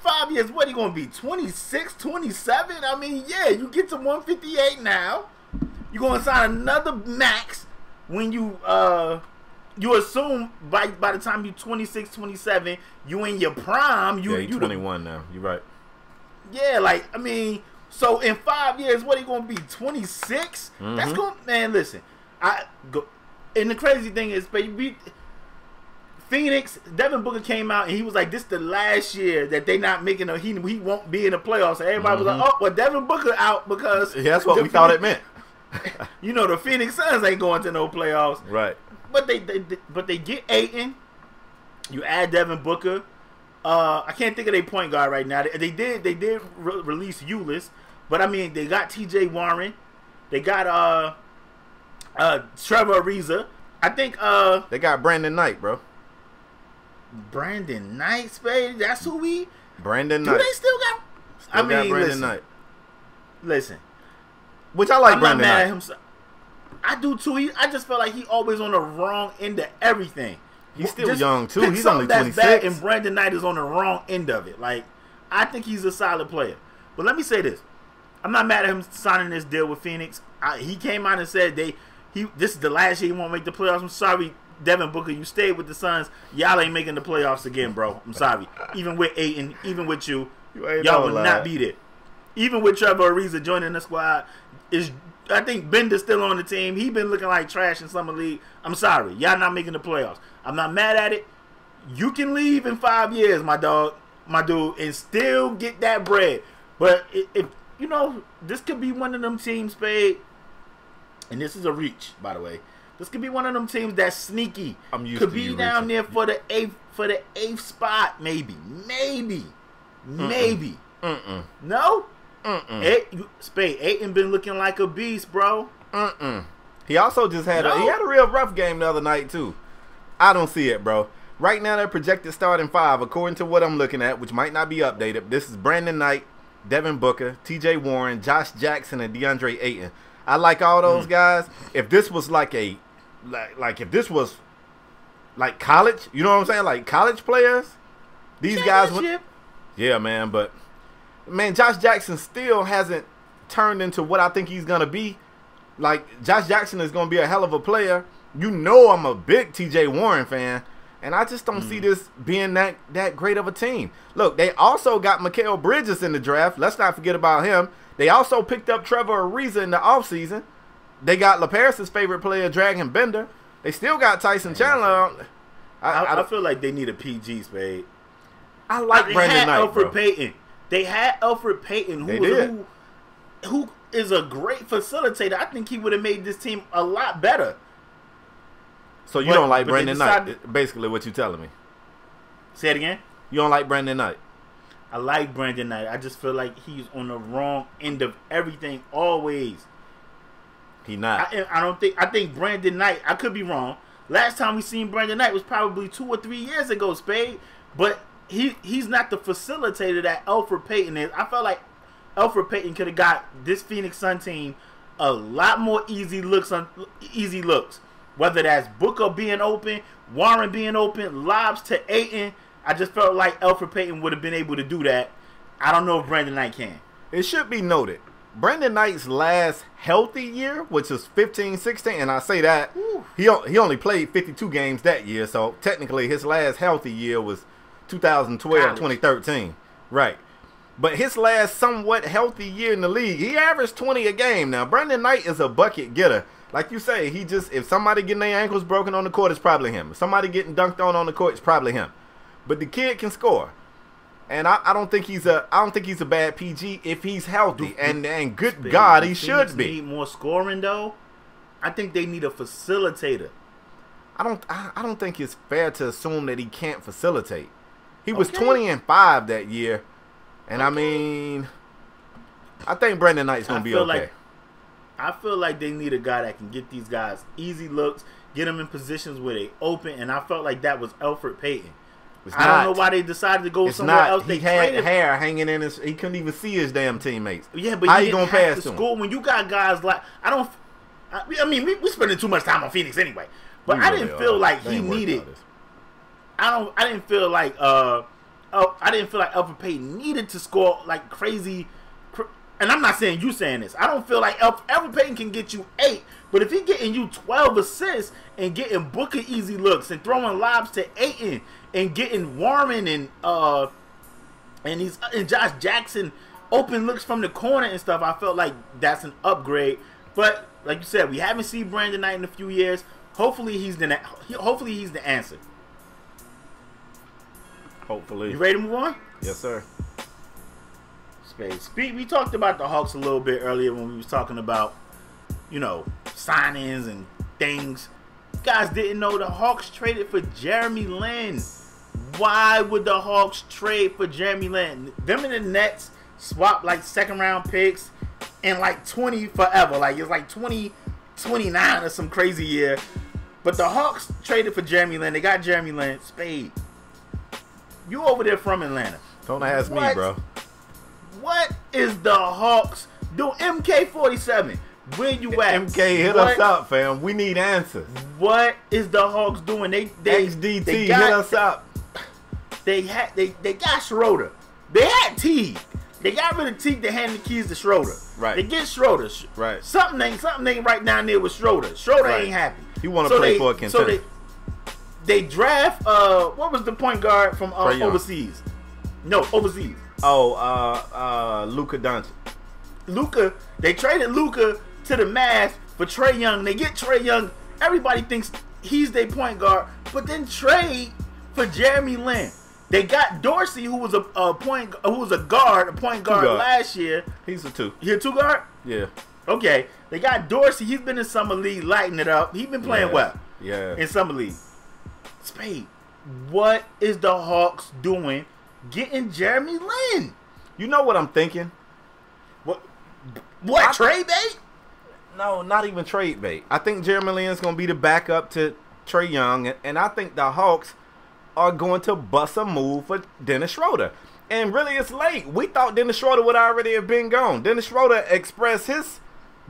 5 years. What, he gonna be 26, 27? I mean, yeah, you get to 158 now. You're going to sign another max when you assume by the time you're 26, 27, you in your prime. You're 21 now. You're right. Yeah, like, I mean, so in 5 years, what are you going to be, 26? Mm-hmm. That's going to, man, listen. And the crazy thing is, baby, Phoenix, Devin Booker came out and he was like, this is the last year that they not making he won't be in the playoffs. And everybody was like, oh, well, Devin Booker out because. Yeah, that's what we thought it meant. You know, the Phoenix Suns ain't going to no playoffs, right? But they get Ayton. You add Devin Booker. I can't think of their point guard right now. They did release Ulis, but I mean they got T.J. Warren. They got Trevor Ariza. I think they got Brandon Knight, bro. Brandon Knight, baby. That's who we. Brandon Knight. Do they still got? I mean, Brandon Knight. Listen. Which I like. I'm Brandon not mad Knight. At him. I do too. I just feel like he always on the wrong end of everything. He's still young too. He's only 26. And Brandon Knight is on the wrong end of it. Like, I think he's a solid player. But let me say this: I'm not mad at him signing this deal with Phoenix. He came out and said this is the last year he won't make the playoffs. I'm sorry, Devin Booker, you stayed with the Suns. Y'all ain't making the playoffs again, bro. I'm sorry. Even with Ayton, even with y'all will not be there. Even with Trevor Ariza joining the squad, I think Bender's still on the team. He been looking like trash in summer league. I'm sorry, y'all not making the playoffs. I'm not mad at it. You can leave in 5 years, my dude, and still get that bread. But if you know, this could be one of them teams, Spade. And this is a reach, by the way. This could be one of them teams that's sneaky. I'm used could to be you down reaching. there for the eighth spot, maybe. No. Spade, Ayton been looking like a beast, bro. He also just had he had a real rough game the other night too. I don't see it, bro. Right now they're projected starting 5, according to what I'm looking at, which might not be updated. This is Brandon Knight, Devin Booker, T.J. Warren, Josh Jackson, and DeAndre Ayton. I like all those guys. If this was like if this was like college, you know what I'm saying? Like college players, these guys would. Yeah, man, but man, Josh Jackson still hasn't turned into what I think he's gonna be. Like Josh Jackson is gonna be a hell of a player. You know, I'm a big T.J. Warren fan, and I just don't see this being that great of a team. Look, they also got Mikal Bridges in the draft. Let's not forget about him. They also picked up Trevor Ariza in the offseason. They got LaParis' favorite player, Dragon Bender. They still got Tyson Chandler. I feel like they need a PG, Spade. I like Brandon Knight, Elfrid Payton. They had Elfrid Payton, who is a great facilitator. I think he would have made this team a lot better. So you don't like Brandon Knight? Basically, what you telling me? Say it again. You don't like Brandon Knight? I like Brandon Knight. I just feel like he's on the wrong end of everything always. He not. I think Brandon Knight, I could be wrong. Last time we seen Brandon Knight was probably 2 or 3 years ago, Spade. But he's not the facilitator that Elfrid Payton is. I felt like Elfrid Payton could have got this Phoenix Sun team a lot more easy looks. Whether that's Booker being open, Warren being open, lobs to Ayton. I just felt like Elfrid Payton would have been able to do that. I don't know if Brandon Knight can. It should be noted, Brandon Knight's last healthy year, which was 15-16, and I say that, he only played 52 games that year, so technically his last healthy year was 2012-2013. Right. But his last somewhat healthy year in the league, he averaged 20 a game. Now, Brandon Knight is a bucket getter. Like you say, if somebody getting their ankles broken on the court, it's probably him. If somebody getting dunked on the court, it's probably him. But the kid can score, and I don't think he's a bad PG if he's healthy. And good God, he should be. Need more scoring though. I think they need a facilitator. I don't think it's fair to assume that he can't facilitate. He was 20-5 that year, and I mean, I think Brandon Knight's gonna be okay. I feel like they need a guy that can get these guys easy looks, get them in positions where they open, and I felt like that was Elfrid Payton. I don't know why they decided to go somewhere else. He had hair hanging in his. He couldn't even see his damn teammates. Yeah, but how he you gonna pass to him? When you got guys like I mean, we spending too much time on Phoenix anyway. But I didn't feel like he needed. I didn't feel like Elfrid Payton needed to score like crazy. And I'm not saying you saying this. I don't feel like Elfrid Payton can get you 8, but if he getting you 12 assists and getting Booker easy looks and throwing lobs to Ayton and getting Warren and Josh Jackson open looks from the corner and stuff, I felt like that's an upgrade. But like you said, we haven't seen Brandon Knight in a few years. Hopefully he's the answer. Hopefully. You ready to move on? Yes, sir. We talked about the Hawks a little bit earlier when we was talking about, signings and things. You guys didn't know the Hawks traded for Jeremy Lin. Why would the Hawks trade for Jeremy Lin? Them and the Nets swapped like second round picks and like 20 forever. Like it's like 2029 or some crazy year. But the Hawks traded for Jeremy Lin. They got Jeremy Lin. Spade. You over there from Atlanta. Don't ask me, bro. What is the Hawks doing? MK47, where you at? MK, hit us up, fam. We need answers. What is the Hawks doing? XDT, hit us up. They got Schroeder. They had Teague. They got rid of Teague to hand the keys to Schroeder. Right. They get Schroeder. Right. Something ain't right down there with Schroeder. Schroeder ain't happy. He want to play for a contender. So they draft what was the point guard from overseas? No, overseas. Luka Doncic. They traded Luka to the mass for Trae Young. They get Trae Young. Everybody thinks he's their point guard, but then trade for Jeremy Lin. They got Dorsey, who was a point guard last year. He's a 2. He a 2 guard? Yeah. Okay. They got Dorsey. He's been in Summer League, lighting it up. He's been playing well. Yeah. In Summer League. Spade, what is the Hawks doing getting Jeremy Lin? You know what I'm thinking? What trade bait? No, not even trade bait. I think Jeremy Lin's going to be the backup to Trae Young, and I think the Hawks are going to bust a move for Dennis Schroeder. And really, it's late. We thought Dennis Schroeder would already have been gone. Dennis Schroeder expressed his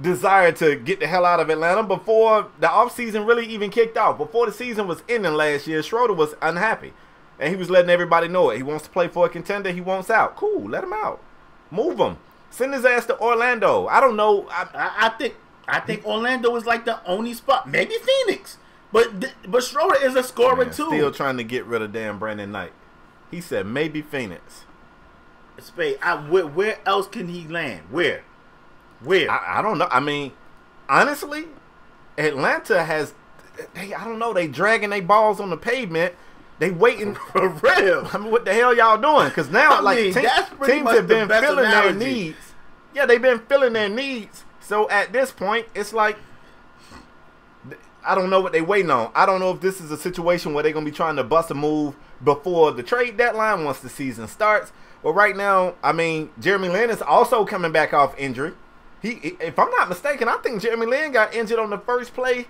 desire to get the hell out of Atlanta before the offseason really even kicked off. Before the season was ending last year, Schroeder was unhappy. And he was letting everybody know it. He wants to play for a contender. He wants out. Cool, let him out. Move him. Send his ass to Orlando. I don't know. I think Orlando is like the only spot. Maybe Phoenix. But Schroeder is a scorer too. Still trying to get rid of damn Brandon Knight. He said maybe Phoenix. Spade, where else can he land? Where? I don't know. I mean, honestly, Atlanta has, I don't know, they dragging their balls on the pavement. They waiting for real. I mean, what the hell y'all doing? Because now, teams have been filling their needs. Yeah, they've been filling their needs. So at this point, it's like, I don't know what they're waiting on. I don't know if this is a situation where they're going to be trying to bust a move before the trade deadline once the season starts. But right now, I mean, Jeremy Lin is also coming back off injury. If I'm not mistaken, I think Jeremy Lin got injured on the first play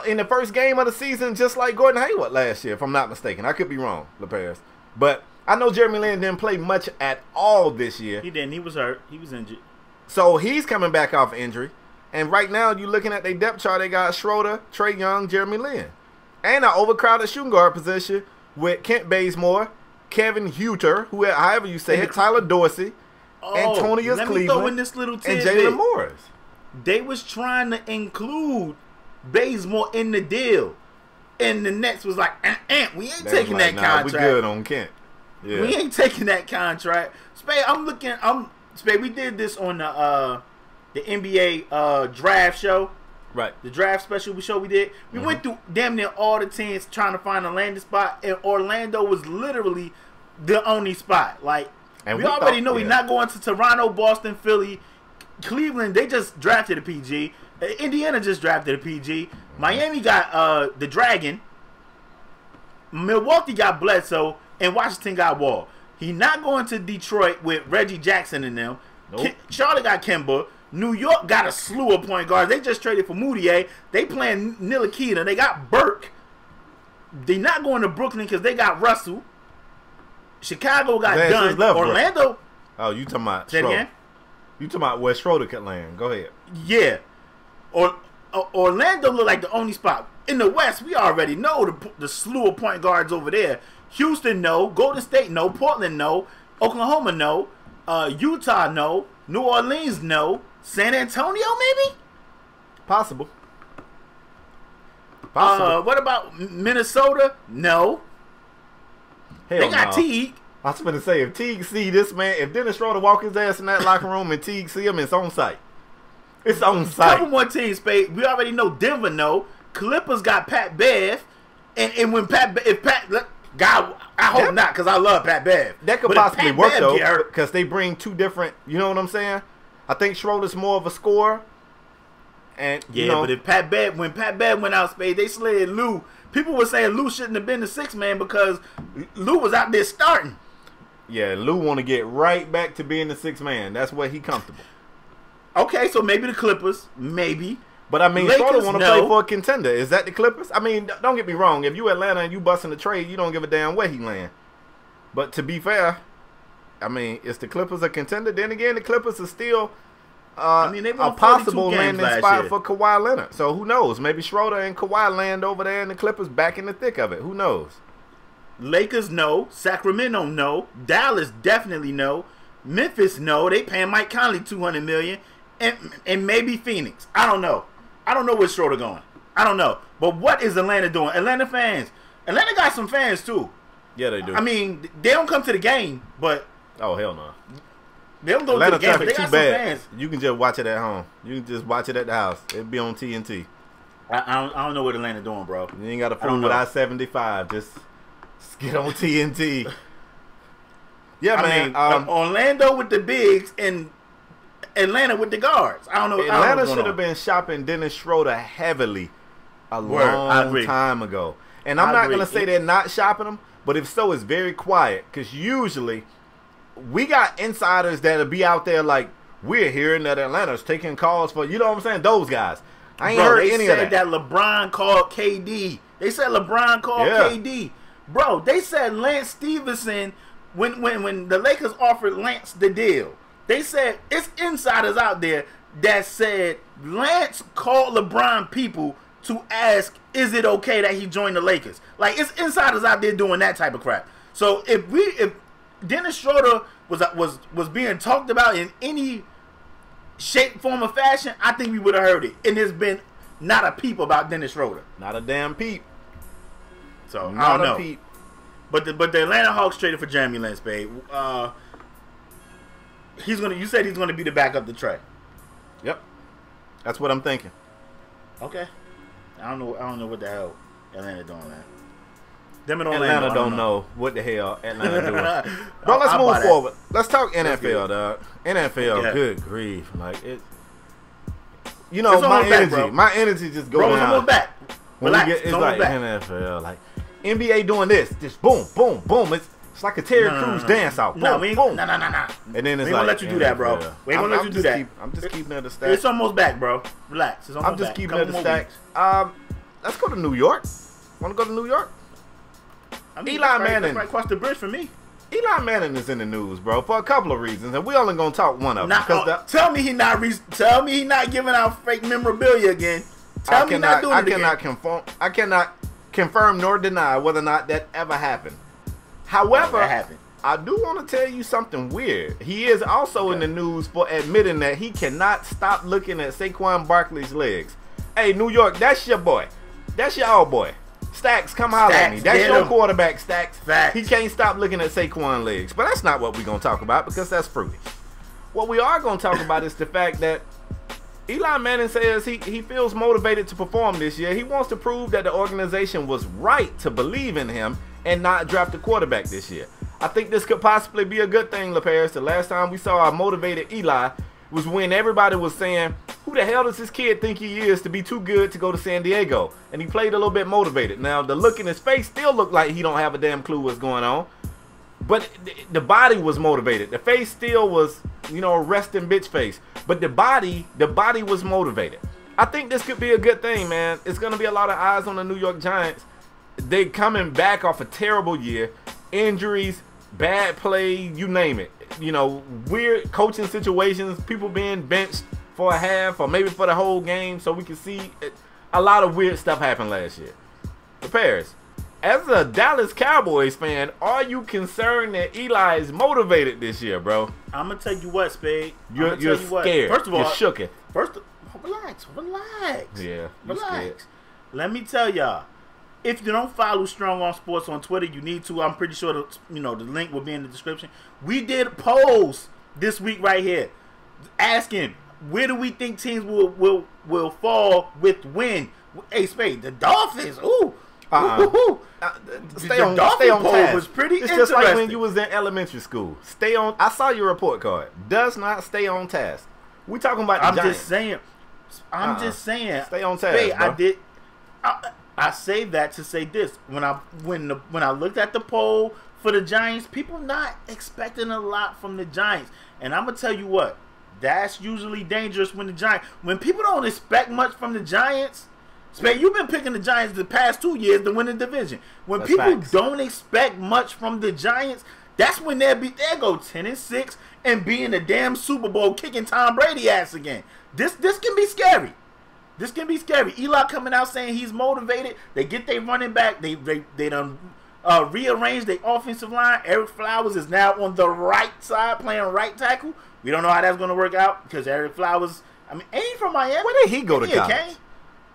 in the first game of the season, just like Gordon Hayward last year, if I'm not mistaken. I could be wrong, LaParis. But I know Jeremy Lin didn't play much at all this year. He didn't. He was hurt. He was injured. So he's coming back off injury. And right now, you're looking at their depth chart. They got Schroeder, Trae Young, Jeremy Lin. And an overcrowded shooting guard position with Kent Bazemore, Kevin Huerter, however you say it, Tyler Dorsey, Antonius Cleveland, this little and Jalen Morris. They was trying to include Bazemore in the deal. And the Nets was like, we ain't taking that contract. We good on Kent. Yeah. We ain't taking that contract. Spade, we did this on the NBA draft show. Right. The draft special show we did. We went through damn near all the teams trying to find a landing spot, and Orlando was literally the only spot. Like, and we already know we're not going to Toronto, Boston, Philly, Cleveland. They just drafted a PG. Indiana just drafted a PG. Miami got the Dragon. Milwaukee got Bledsoe, and Washington got Wall. He not going to Detroit with Reggie Jackson and them. Nope. Charlotte got Kemba. New York got a slew of point guards. They just traded for Moutier. They playing Ntilikina. They got Burke. They not going to Brooklyn because they got Russell. Chicago got done. Orlando. Oh, you talking about Say it again? You talking about where Schroeder could land. Go ahead. Yeah. Orlando look like the only spot. In the West, we already know the slew of point guards over there. Houston, no. Golden State, no. Portland, no. Oklahoma, no. Utah, no. New Orleans, no. San Antonio, maybe? Possible. What about Minnesota? No. Hell they got Teague. I was going to say, if Teague see this man, if Dennis Schroeder walk his ass in that locker room and Teague see him, it's on site. It's on site. Couple more teams, Spade. We already know Denver, no. Clippers got Pat Bev. And when God, I hope not, because I love Pat Bev. That could possibly work, though, because they bring two different, you know what I'm saying? I think Schroeder's more of a scorer. And but if when Pat Bev went out, Spade, they slid Lou. People were saying Lou shouldn't have been the sixth man because Lou was out there starting. Yeah, Lou want to get right back to being the sixth man. That's where he comfortable. Okay, so maybe the Clippers, maybe. But I mean, Schroeder want to play for a contender. Is that the Clippers? I mean, don't get me wrong. If you Atlanta and you busting the trade, you don't give a damn where he land. But to be fair, I mean, is the Clippers a contender? Then again, the Clippers are still they a possible landing spot for Kawhi Leonard. So who knows? Maybe Schroeder and Kawhi land over there and the Clippers back in the thick of it. Who knows? Lakers, no. Sacramento, no. Dallas, definitely no. Memphis, no. They paying Mike Conley $200 million. And maybe Phoenix. I don't know. I don't know where Schroeder going. I don't know. But what is Atlanta doing? Atlanta fans. Atlanta got some fans, too. Yeah, they do. I mean, they don't come to the game, but... Oh, hell no. They don't go Atlanta to the game, but traffic they too got bad. some fans. You can just watch it at home. You can just watch it at the house. It'll be on TNT. I don't know what Atlanta doing, bro. You ain't got to fool with I-75. Just get on TNT. Yeah, man. Orlando with the bigs and Atlanta with the guards. I don't know. Atlanta should have been shopping Dennis Schroeder heavily a long time ago. And I'm not going to say they're not shopping him, but if so, it's very quiet. Because usually we got insiders that'll be out there like, we're hearing that Atlanta's taking calls for, you know what I'm saying? Those guys. I ain't heard any of that. They said that LeBron called KD. They said LeBron called KD. Bro, they said Lance Stevenson, when the Lakers offered Lance the deal, they said it's insiders out there that said Lance called LeBron people to ask, is it okay that he joined the Lakers? Like, it's insiders out there doing that type of crap. So if Dennis Schroeder was being talked about in any shape, form, or fashion, I think we would have heard it. And there's been not a peep about Dennis Schroeder. Not a damn peep. So I don't know. Peep. But the Atlanta Hawks traded for Jeremy Lin, Spade. You said he's gonna be the backup to Trey. Yep. That's what I'm thinking. Okay. I don't know what the hell Atlanta doing, man. Atlanta don't know what the hell Atlanta doing. Bro, let's move forward. Let's talk NFL, dog. NFL, good grief. Like, it. You know, my energy just goes down. It's almost back. Relax. It's like NFL. Like, NBA doing this. Just boom, boom, boom. It's like a Terry Crews dance out. Boom, boom. No. And then it's we ain't gonna let you do that, bro. We ain't gonna let you do that. I'm just keeping it a stack. It's almost back, bro. Relax. It's almost back. I'm just keeping it a stack. Let's go to New York. Want to go to New York? Eli Manning. Right across the bridge for me. Eli Manning is in the news, bro, for a couple of reasons, and we only gonna talk one of them. Tell me he not giving out fake memorabilia again. Tell me he not doing it again. I cannot confirm nor deny whether or not that ever happened. However, I do want to tell you something weird. He is also in the news for admitting that he cannot stop looking at Saquon Barkley's legs. Hey, New York, that's your boy. That's your old boy. Stacks, come holler at me. That's your quarterback, Stacks. Facts. He can't stop looking at Saquon legs. But that's not what we're going to talk about because that's fruity. What we are going to talk about is the fact that Eli Manning says he feels motivated to perform this year. He wants to prove that the organization was right to believe in him and not draft a quarterback this year. I think this could possibly be a good thing, LaParis. The last time we saw a motivated Eli was when everybody was saying, who the hell does this kid think he is to be too good to go to San Diego? And he played a little bit motivated. Now, the look in his face still looked like he don't have a damn clue what's going on. But the body was motivated. The face still was, you know, a resting bitch face. But the body was motivated. I think this could be a good thing, man. It's going to be a lot of eyes on the New York Giants. They coming back off a terrible year. Injuries, bad play, you name it. You know, weird coaching situations, people being benched for a half or maybe for the whole game, so we can see a lot of weird stuff happen last year. The Paris, as a Dallas Cowboys fan, are you concerned that Eli is motivated this year, bro? I'm gonna tell you what, Spade. You're scared. First of all, you're shooketh. Relax. Yeah, relax. Let me tell y'all. If you don't follow Strong on Sports on Twitter, you need to. I'm pretty sure the link will be in the description. We did polls this week right here, asking where do we think teams will fall with win. Hey, Spade, the Dolphins. Stay on task. Was pretty it's just like when you was in elementary school. Stay on. I saw your report card. Does not stay on task. We talking about the Giants. I'm just saying. Stay on task, Spade, bro. I say that to say this. When I looked at the poll for the Giants, people not expecting a lot from the Giants. And I'm gonna tell you what, that's usually dangerous when people don't expect much from the Giants. Spade, you've been picking the Giants the past 2 years to win the division. When that's people facts. Don't expect much from the Giants, that's when they'll go 10-6 and be in the damn Super Bowl kicking Tom Brady ass again. This can be scary. This can be scary. Eli coming out saying he's motivated. They get their running back. They done rearranged their offensive line. Eric Flowers is now on the right side playing right tackle. We don't know how that's going to work out because Eric Flowers, ain't he from Miami? Where did he go to college?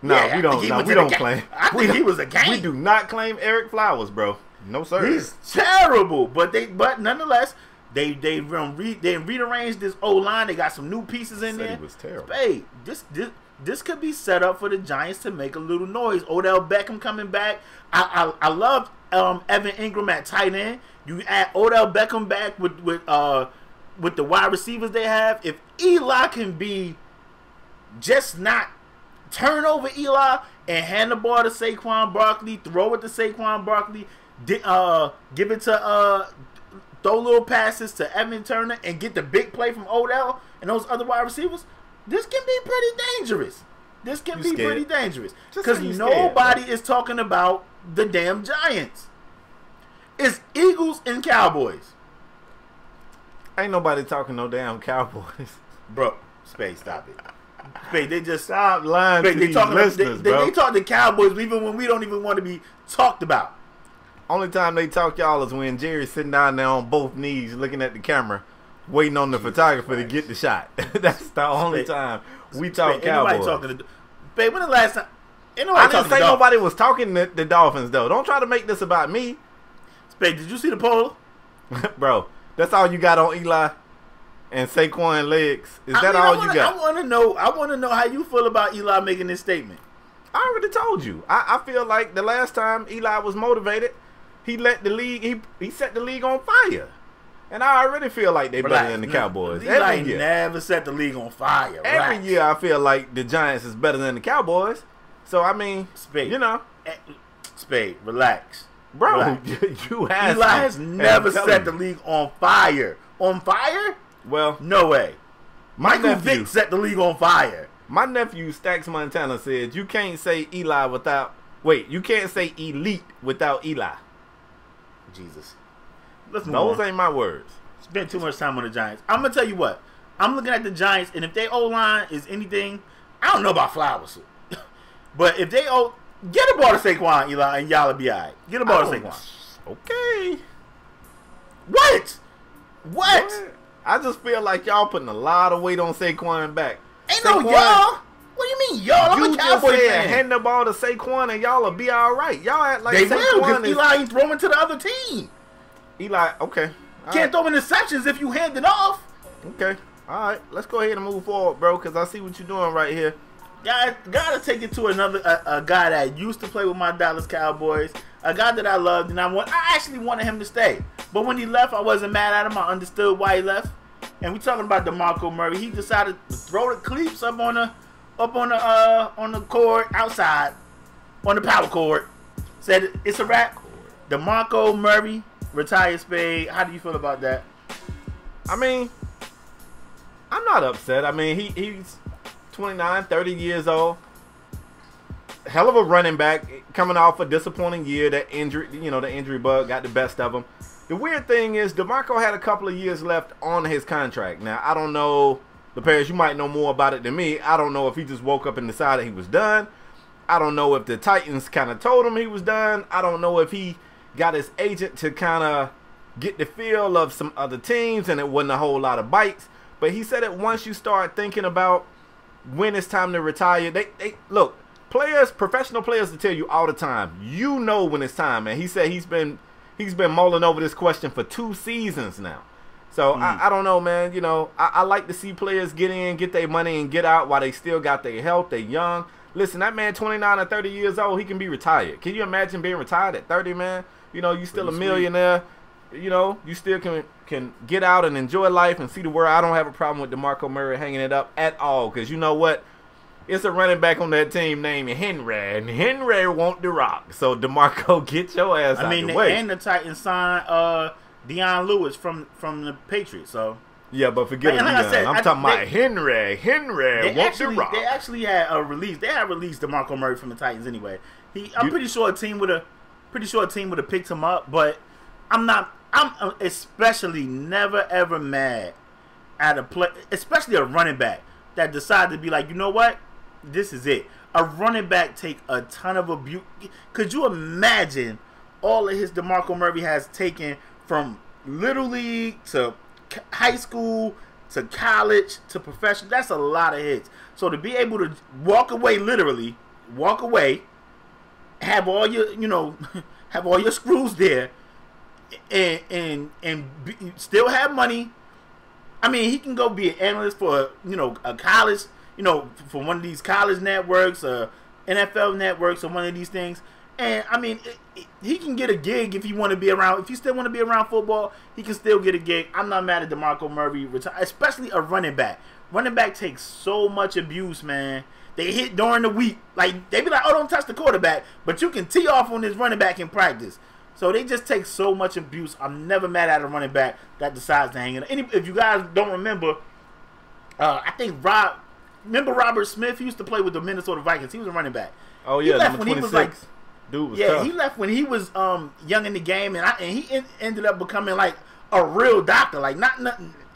No, we don't claim. I think he was a game. We do not claim Eric Flowers, bro. No, sir. He's terrible. But nonetheless, They rearranged this O-line. They got some new pieces in there. It was terrible. Hey, this could be set up for the Giants to make a little noise. Odell Beckham coming back. I love Evan Ingram at tight end. You add Odell Beckham back with the wide receivers they have. If Eli can be just not turn over Eli and hand the ball to Saquon Barkley, throw it to Saquon Barkley, give it to throw little passes to Evan Turner and get the big play from Odell and those other wide receivers, this can be pretty dangerous. This can be pretty dangerous. Because nobody is talking about the damn Giants. It's Eagles and Cowboys. Ain't nobody talking no damn Cowboys. Bro, Spade, stop it. Spade, they just stop lying to these listeners, bro. They talk to Cowboys even when we don't even want to be talked about. Only time they talk y'all is when Jerry's sitting down there on both knees looking at the camera, waiting on the photographer to get the shot. That's the only time we talk Cowboys. Babe, when the last time? I didn't say nobody was talking the Dolphins, though. Don't try to make this about me. Spade, did you see the poll? Bro, that's all you got on Eli and Saquon legs? Is that all you got? I want to know how you feel about Eli making this statement. I already told you. I feel like the last time Eli was motivated, he let the league, he set the league on fire. And I already feel like they're better than the Cowboys. Eli never set the league on fire. Every year I feel like the Giants is better than the Cowboys. So, I mean, Spade, you know. Spade, relax. Bro, relax. you have Eli has never set the league on fire. On fire? Well, no way. Michael Vick set the league on fire. My nephew, Stax Montana, said you can't say Eli without... Wait, you can't say elite without Eli. Jesus. Those ain't my words. Spent too much time on the Giants. I'm going to tell you what. I'm looking at the Giants, and if their O-line is anything... I don't know about Flowers. But if they... Get the ball to Saquon, Eli, and y'all will be all right. Get the ball to Saquon. Okay. What? I just feel like y'all putting a lot of weight on Saquon back. Ain't no y'all. What do you mean y'all? I'm a Cowboy fan. Hand the ball to Saquon and y'all will be all right. Y'all act like they will because Eli ain't throwing to the other team. Eli, okay. Can't throw interceptions if you hand it off. Okay. All right. Let's go ahead and move forward, bro, because I see what you're doing right here. Gotta take it to another a guy that used to play with my Dallas Cowboys, a guy that I loved, and I actually wanted him to stay. But when he left, I wasn't mad at him. I understood why he left. And we talking about Demarco Murray. He decided to throw the cleats up on the court outside on the power court. Said it's a wrap. Demarco Murray retired. Spade. How do you feel about that? I mean, I'm not upset. I mean, he's 29, 30 years old. Hell of a running back coming off a disappointing year. That injury, the injury bug got the best of him. The weird thing is DeMarco had a couple of years left on his contract. Now, I don't know, the Paris, you might know more about it than me. I don't know if he just woke up and decided he was done. I don't know if the Titans kind of told him he was done. I don't know if he got his agent to kind of get the feel of some other teams and it wasn't a whole lot of bites. But he said that once you start thinking about when it's time to retire, they look, professional players will tell you all the time, you know when it's time. And he said he's been mulling over this question for 2 seasons now. So I don't know, man. I like to see players get in, get their money, and get out while they still got their health. They young. Listen, that man 29 or 30 years old, he can be retired. Can you imagine being retired at 30, man? You still a millionaire. You still can get out and enjoy life and see the world. I don't have a problem with DeMarco Murray hanging it up at all, because you know what? It's a running back on that team named Henry, and Henry want the rock. So DeMarco, get your ass out the way. And the Titans signed Deion Lewis from the Patriots. So yeah, but forget Deion. I'm talking about Henry. Henry want the rock. They actually had released DeMarco Murray from the Titans anyway. I'm pretty sure a team would have picked him up, but I'm especially never ever mad at a play, especially a running back that decided to be like, you know what? This is it. A running back take a ton of abuse. Could you imagine all of his DeMarco Murray has taken from Little League to high school to college to professional? That's a lot of hits. So to be able to literally walk away, have all your, have all your screws there, still have money. I mean, he can go be an analyst for a college, for one of these college networks or NFL networks or one of these things. And I mean, he can get a gig if you want to be around. If you still want to be around football, he can still get a gig. I'm not mad at DeMarco Murray, especially a running back. Running back takes so much abuse, man. They hit during the week. Like, they be like, oh, don't touch the quarterback. But you can tee off on this running back in practice. So they just take so much abuse. I'm never mad at a running back that decides to hang in. If you guys don't remember, I think remember Robert Smith? He used to play with the Minnesota Vikings. He was a running back. Oh, yeah, he left when 26. He was like, dude was tough. He left when he was young in the game, and he ended up becoming like a real doctor, like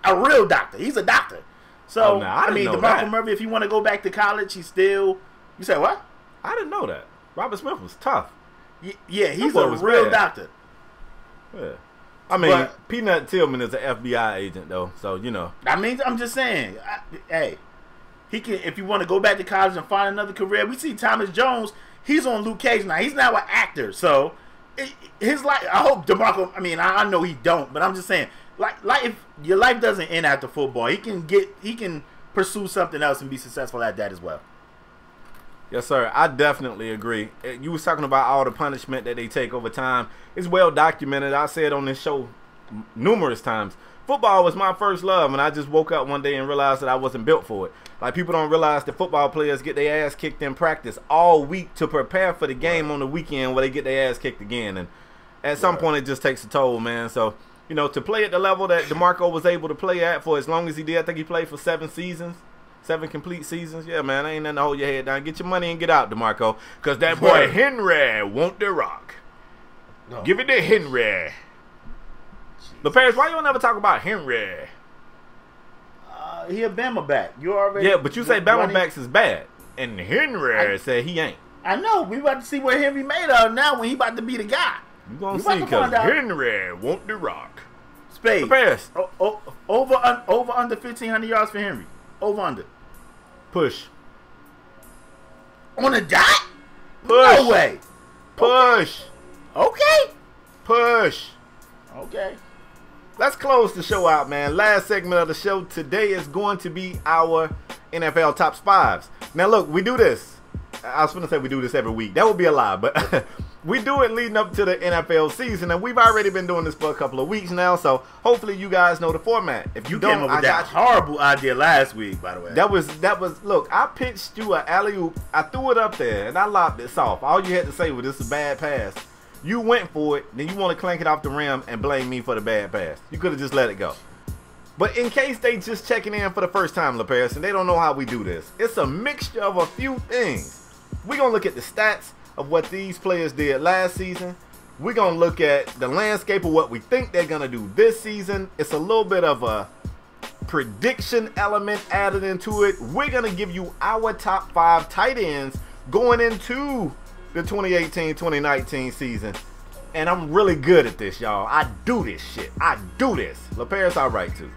a real doctor. He's a doctor. So I mean, DeMarco Murray, if you want to go back to college, he's still. You say what? I didn't know that. Robert Smith was tough. Yeah, he's a real doctor. Yeah. I mean, Peanut Tillman is an FBI agent, though, so I mean, I'm just saying, hey, he can. If you want to go back to college and find another career, we see Thomas Jones. He's on Luke Cage now. He's now an actor, so his life. I hope DeMarco. I mean, I know he don't, but I'm just saying, like if your life doesn't end after football, he can pursue something else and be successful at that as well. Yes, sir. I definitely agree. You was talking about all the punishment that they take over time. It's well documented. I said on this show numerous times. Football was my first love, and I just woke up one day and realized that I wasn't built for it. Like, people don't realize that football players get their ass kicked in practice all week to prepare for the game on the weekend where they get their ass kicked again. And at some point, it just takes a toll, man. So, to play at the level that DeMarco was able to play at for as long as he did, I think he played for 7 seasons. 7 complete seasons. Yeah, man, ain't nothing to hold your head down. Get your money and get out, DeMarco. Because that boy Henry want the rock. No. Give it to Henry. But Paris, why you don't ever talk about Henry? He a Bama back. You already. Yeah, but you say Bama backs is bad. And Henry said he ain't. I know. We about to see what Henry made of now when he about to be the guy. You gonna see because Henry want the rock. Spade. Paris. Over under 1,500 yards for Henry. Over under. Push. On a dot? Push. No way. Push. Okay. Push. Okay. Let's close the show out, man. Last segment of the show today is going to be our NFL Top 5s. Now, look, we do this. I was going to say we do this every week. That would be a lie, but we do it leading up to the NFL season, and we've already been doing this for a couple of weeks now, so hopefully you guys know the format. If you came up with that horrible idea last week, by the way. That was. Look, I pitched you an alley-oop. I threw it up there, and I lobbed it soft. All you had to say was, this is a bad pass. You went for it, then you want to clank it off the rim and blame me for the bad pass. You could have just let it go. But in case they just checking in for the first time, LaParis, and they don't know how we do this, it's a mixture of a few things. We're going to look at the stats of what these players did last season. We're going to look at the landscape of what we think they're going to do this season. It's a little bit of a prediction element added into it. We're going to give you our top 5 tight ends going into the 2018-2019 season. And I'm really good at this, y'all. I do this shit. I do this. LaParis, all right, too.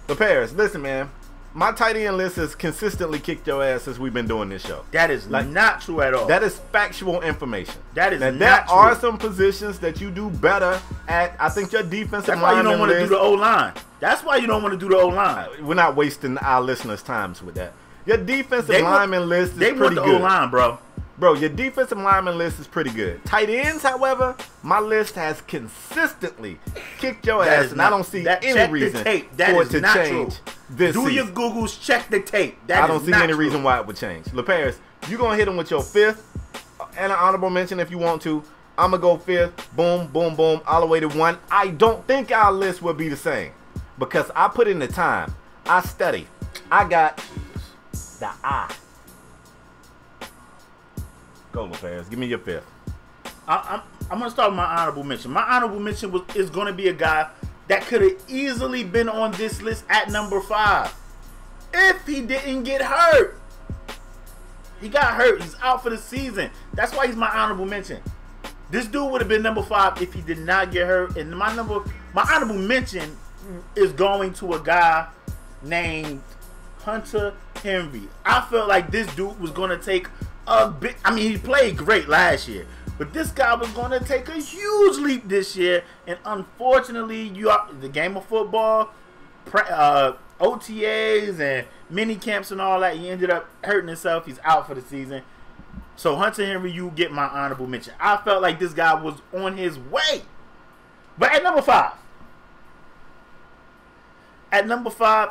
LaParis, listen, man. My tight end list has consistently kicked your ass since we've been doing this show. That is not true at all. That is factual information. That is now, not there true. are some positions that you do better at. I think your defensive That's why you don't want to do the O-line. That's why you don't want to do the O-line. We're not wasting our listeners' times with that. Your defensive lineman list is pretty good. They want the O-line, bro. Bro, your defensive lineman list is pretty good. Tight ends, however, my list has consistently kicked your ass, and I don't see any reason for it to change this season. Do your Googles, check the tape. I don't see any reason why it would change. LaParis, you're going to hit him with your 5th and an honorable mention if you want to. I'm going to go 5th, boom, boom, boom, all the way to 1. I don't think our list will be the same because I put in the time. I study. I got the eye. Go, LaParis. Give me your 5th. I'm going to start with my honorable mention. My honorable mention is going to be a guy that could have easily been on this list at number 5 if he didn't get hurt. He got hurt. He's out for the season. That's why he's my honorable mention. This dude would have been number 5 if he did not get hurt. And my honorable mention is going to a guy named Hunter Henry. I felt like this dude was going to take a bit. I mean, he played great last year, But this guy was going to take a huge leap this year, and unfortunately, the game of football, OTAs and mini camps and all that, he ended up hurting himself. He's out for the season. So Hunter Henry, you get my honorable mention. I felt like this guy was on his way. But at number 5,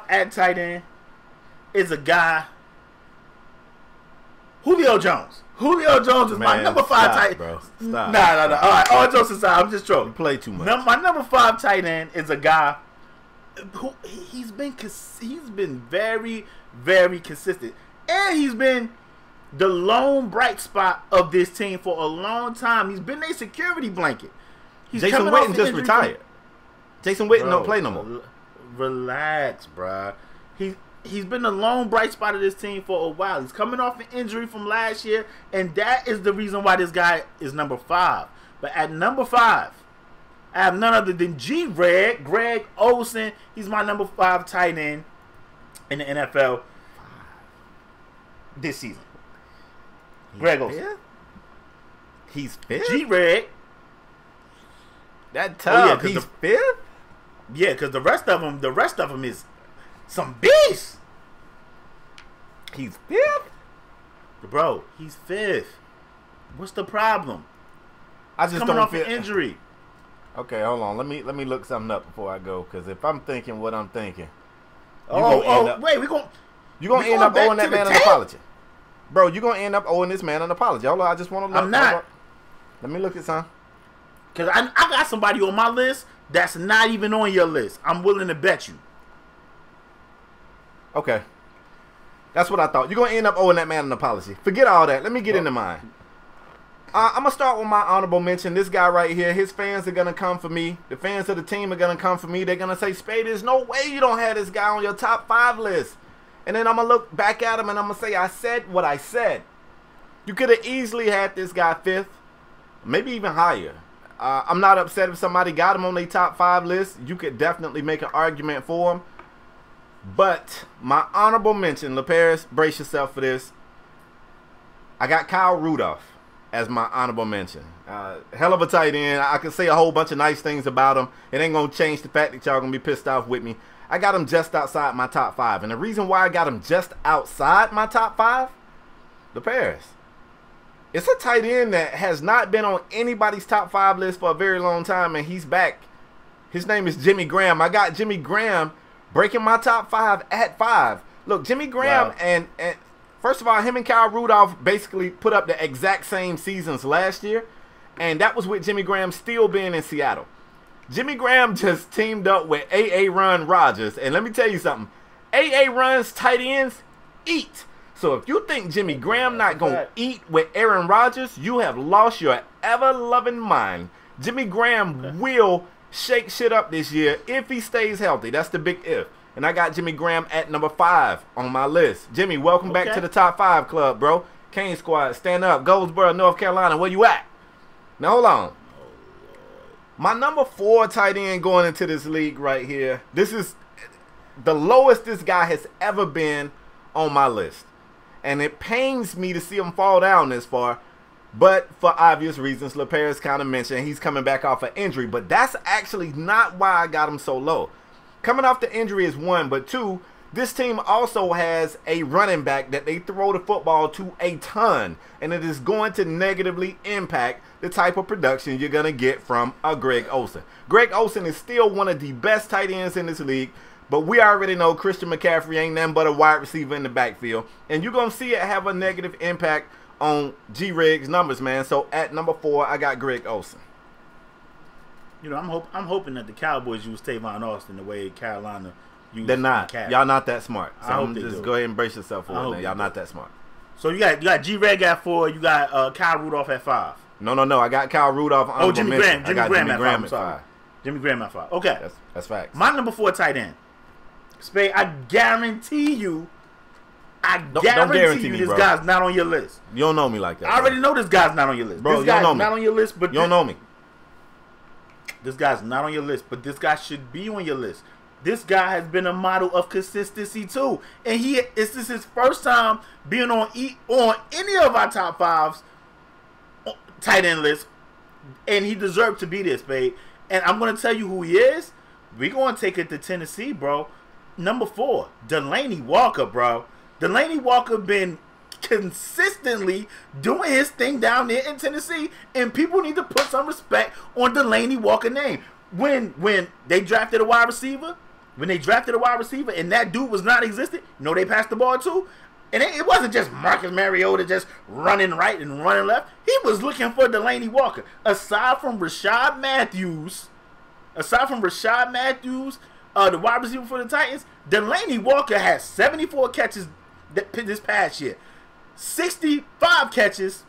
at tight end, is a guy, Julio Jones. Julio Jones is my number 5 tight end. Bro. Stop. Nah. All right, all jokes aside, I'm just trolling. You play too much. My number 5 tight end is a guy who he's been very, very consistent, and he's been the lone bright spot of this team for a long time. He's been a security blanket. Jason Witten just retired. Jason Witten don't play no more. Relax, bruh. He's been the lone bright spot of this team for a while. He's coming off an injury from last year, and that is the reason why this guy is number 5. But at number 5, I have none other than Greg Olsen. He's my number 5 tight end in the NFL this season. Greg Olsen. He's 5th? G-Reg. That tough. He's 5th? Yeah, because the rest of them is some beast. He's 5th? Bro, he's 5th. What's the problem? I just coming don't off an injury. Okay, hold on. Let me look something up before I go, because if I'm thinking what I'm thinking, you're gonna end up owing that man an apology, bro. You're gonna end up owing this man an apology. Hold on, I just want to look. I'm not. Let me look at something. Because I got somebody on my list that's not even on your list. I'm willing to bet you. Okay. That's what I thought. You're going to end up owing that man an apology. Forget all that. Let me get into mine. I'm going to start with my honorable mention. This guy right here, his fans are going to come for me. The fans of the team are going to come for me. They're going to say, Spade, there's no way you don't have this guy on your top 5 list. And then I'm going to look back at him and I'm going to say, I said what I said. You could have easily had this guy 5th, maybe even higher. I'm not upset if somebody got him on their top 5 list. You could definitely make an argument for him. But my honorable mention, LaParis, brace yourself for this. I got Kyle Rudolph as my honorable mention. Hell of a tight end. I could say a whole bunch of nice things about him. It ain't going to change the fact that y'all going to be pissed off with me. I got him just outside my top 5. And the reason why I got him just outside my top 5, LaParis, it's a tight end that has not been on anybody's top 5 list for a very long time, and he's back. His name is Jimmy Graham. I got Jimmy Graham breaking my top 5 at 5. Look, Jimmy Graham and first of all, him and Kyle Rudolph basically put up the exact same seasons last year, and that was with Jimmy Graham still being in Seattle. Jimmy Graham just teamed up with Aaron Rodgers, and let me tell you something. Aaron's tight ends eat. So if you think Jimmy Graham not going to eat with Aaron Rodgers, you have lost your ever-loving mind. Jimmy Graham will shake shit up this year if he stays healthy. That's the big if. And I got Jimmy Graham at number 5 on my list. Jimmy, welcome back to the top 5 club, bro. Kane Squad, stand up. Goldsboro, North Carolina, where you at? Now, hold on. My number 4 tight end going into this league right here. This is the lowest this guy has ever been on my list. And it pains me to see him fall down this far. But for obvious reasons, LaParis kind of mentioned he's coming back off an injury. But that's actually not why I got him so low. Coming off the injury is 1, but 2, this team also has a running back that they throw the football to a ton. And it is going to negatively impact the type of production you're going to get from a Greg Olsen. Greg Olsen is still one of the best tight ends in this league. But we already know Christian McCaffrey ain't nothing but a wide receiver in the backfield. And you're going to see it have a negative impact on G-Reg's numbers, man. So at number 4, I got Greg Olsen. You know, I'm hoping that the Cowboys use Tavon Austin the way Carolina used. They're not. Y'all not that smart. So I hope I'm they just do. go ahead and brace yourself for it, man. Y'all not that smart. So you got G-Reg at 4. You got Kyle Rudolph at 5. No. I got Kyle Rudolph. Oh, Jimmy Graham. I got Jimmy Graham at 5. Jimmy Graham at 5. Okay. That's facts. My number 4 tight end. Spade, I guarantee you. Don't guarantee you this bro. guy's not on your list. You don't know me like that. I already know this guy's not on your list. Bro, this guy's you don't know me. not on your list, but you don't know me. This guy's not on your list, but this guy should be on your list. This guy has been a model of consistency too, and this is his first time being on any of our top 5s tight end list, and he deserved to be this, babe. And I'm going to tell you who he is. We're going to take it to Tennessee, bro. Number 4, Delanie Walker, bro. Delanie Walker been consistently doing his thing down there in Tennessee, and people need to put some respect on Delanie Walker's name. When they drafted a wide receiver, and that dude was not existent, you know they passed the ball to? And it wasn't just Marcus Mariota just running right and running left. He was looking for Delanie Walker. Aside from Rashad Matthews, the wide receiver for the Titans, Delanie Walker had 74 catches this past year, 65 catches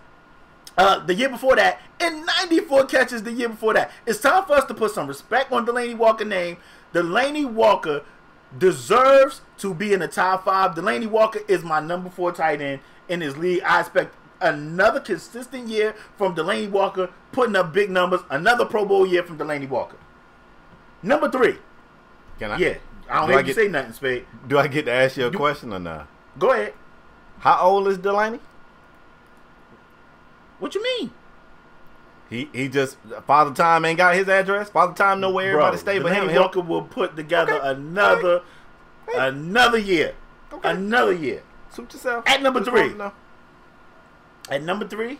the year before that, and 94 catches the year before that. It's time for us to put some respect on Delanie Walker's name. Delanie Walker deserves to be in the top 5. Delanie Walker is my number 4 tight end in this league. I expect another consistent year from Delanie Walker, putting up big numbers. Another Pro Bowl year from Delanie Walker. Number 3. Can I? Yeah, I don't have to say nothing, Spade. Do I get to ask you a question or not? Go ahead. How old is Delanie? What you mean? He just, Father Time ain't got his address. Father Time know where everybody stay but him. Delanie Walker will put together another year. Okay. Another year. Suit yourself. At number 3. At number 3,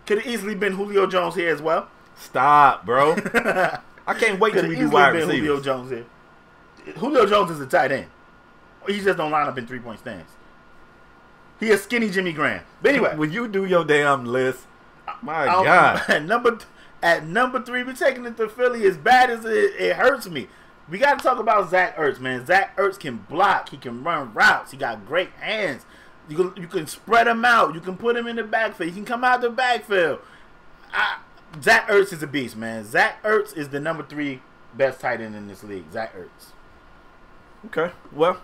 could have easily been Julio Jones here as well. Stop, bro. I can't wait till we do wide receivers. Julio Jones here. Julio Jones is a tight end. He just don't line up in 3-point stands. He a skinny Jimmy Graham. But anyway, when you do your damn list, my God. At number 3, we're taking it to Philly. As bad as it hurts me, we got to talk about Zach Ertz, man. Zach Ertz can block. He can run routes. He got great hands. You can spread him out. You can put him in the backfield. He can come out the backfield. Zach Ertz is a beast, man. Zach Ertz is the number 3 best tight end in this league. Zach Ertz. Okay, well,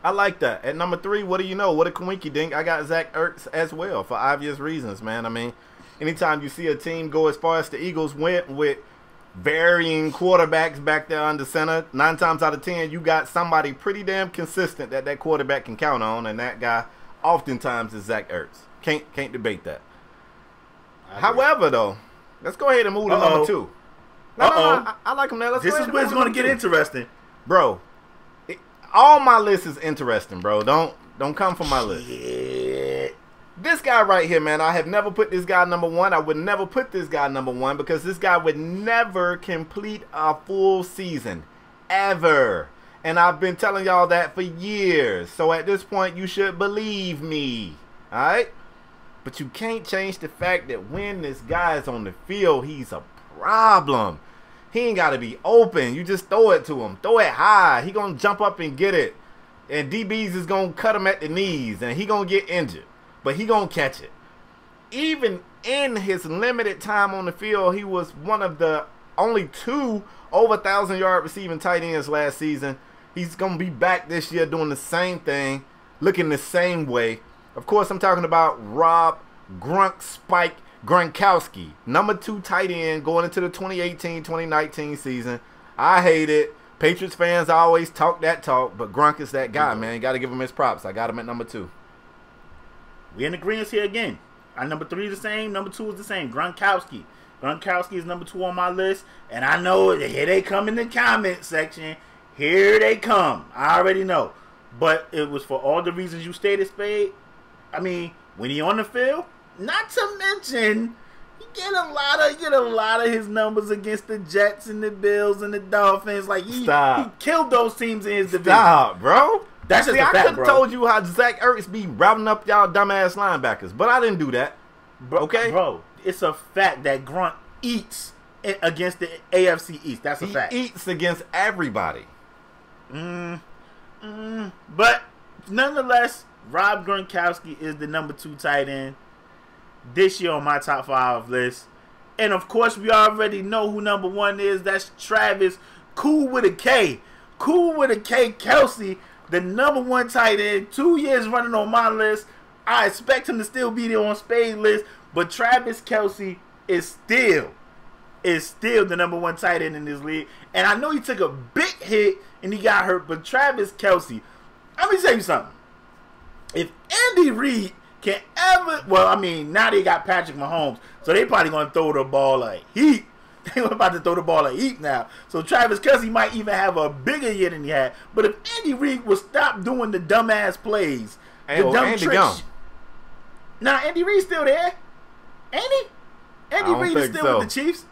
I like that. At number 3, what do you know? What a coinky dink. I got Zach Ertz as well for obvious reasons, man. I mean, anytime you see a team go as far as the Eagles went with varying quarterbacks back there under center, 9 times out of 10, you got somebody pretty damn consistent that quarterback can count on, and that guy oftentimes is Zach Ertz. Can't debate that. However, though, let's go ahead and move to number 2. No, I like him there. This is where it's going to get interesting. Bro, all my list is interesting, bro. Don't come for my list. Yeah. This guy right here, man, I have never put this guy number 1. I would never put this guy number 1 because this guy would never complete a full season. Ever. And I've been telling y'all that for years. So at this point, you should believe me. Alright? But you can't change the fact that when this guy is on the field, he's a problem. He ain't got to be open. You just throw it to him. Throw it high. He going to jump up and get it. And DBs is going to cut him at the knees. And he going to get injured. But he going to catch it. Even in his limited time on the field, he was one of the only 2 over 1,000-yard receiving tight ends last season. He's going to be back this year doing the same thing, looking the same way. Of course, I'm talking about Rob Spike Gronkowski, number 2 tight end going into the 2018-2019 season. I hate it. Patriots fans always talk that talk, but Gronk is that guy, man. You got to give him his props. I got him at number 2. We in agreement here again. Our number 3 is the same. Number 2 is the same. Gronkowski. Gronkowski is number 2 on my list. And I know here they come in the comment section. Here they come. I already know. But it was for all the reasons you stated, Spade. I mean, when he on the field, not to mention, he get a lot of his numbers against the Jets and the Bills and the Dolphins. Like he killed those teams in his division. Stop, bro. That's just a fact, I could have told you how Zach Ertz be routing up y'all dumbass linebackers, but I didn't do that. Okay, bro. It's a fact that Grunt eats against the AFC East. That's a fact. He eats against everybody. But nonetheless, Rob Gronkowski is the number 2 tight end this year on my top 5 list. And of course, we already know who number 1 is. That's Travis Cool with a K. Cool with a K Kelsey, the number 1 tight end, 2 years running on my list. I expect him to still be there on Spade's list, but Travis Kelsey is still the number 1 tight end in this league. And I know he took a big hit and he got hurt, but Travis Kelsey, let me tell you something. If Andy Reid can ever, well, I mean, now they got Patrick Mahomes, so So they probably gonna throw the ball like heat. They about to throw the ball like heat now. So Travis Kelce might even have a bigger year than he had. But if Andy Reid would stop doing the dumbass plays, the dumb Andy tricks. gone. Nah, Andy Reid's still there. Andy Reid is still with the Chiefs.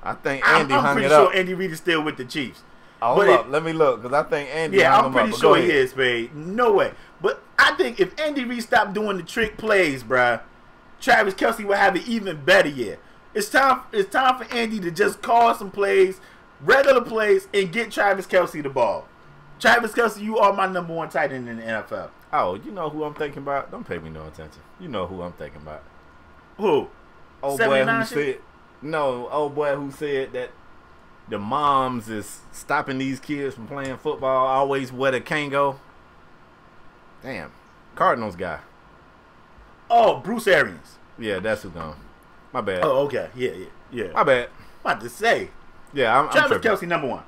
I think Andy I'm hung pretty it up. sure Andy Reid is still with the Chiefs. Hold up, let me look, because I think Andy hung I'm him up. pretty sure he is, Spade. No way. But I think if Andy Reid stopped doing the trick plays, bruh, Travis Kelce would have an even better year. It's time for Andy to just call some plays, regular plays, and get Travis Kelce the ball. Travis Kelce, you are my number one tight end in the NFL. Oh, you know who I'm thinking about? Don't pay me no attention. You know who I'm thinking about. Who? Old boy who said who said that the moms is stopping these kids from playing football, always wear the Kango. Damn. Cardinals guy. Oh, Bruce Arians. Yeah, that's who gone. My bad. Oh, okay. Yeah. My bad. About to say. Yeah, I'm Travis tripping. Kelce number one.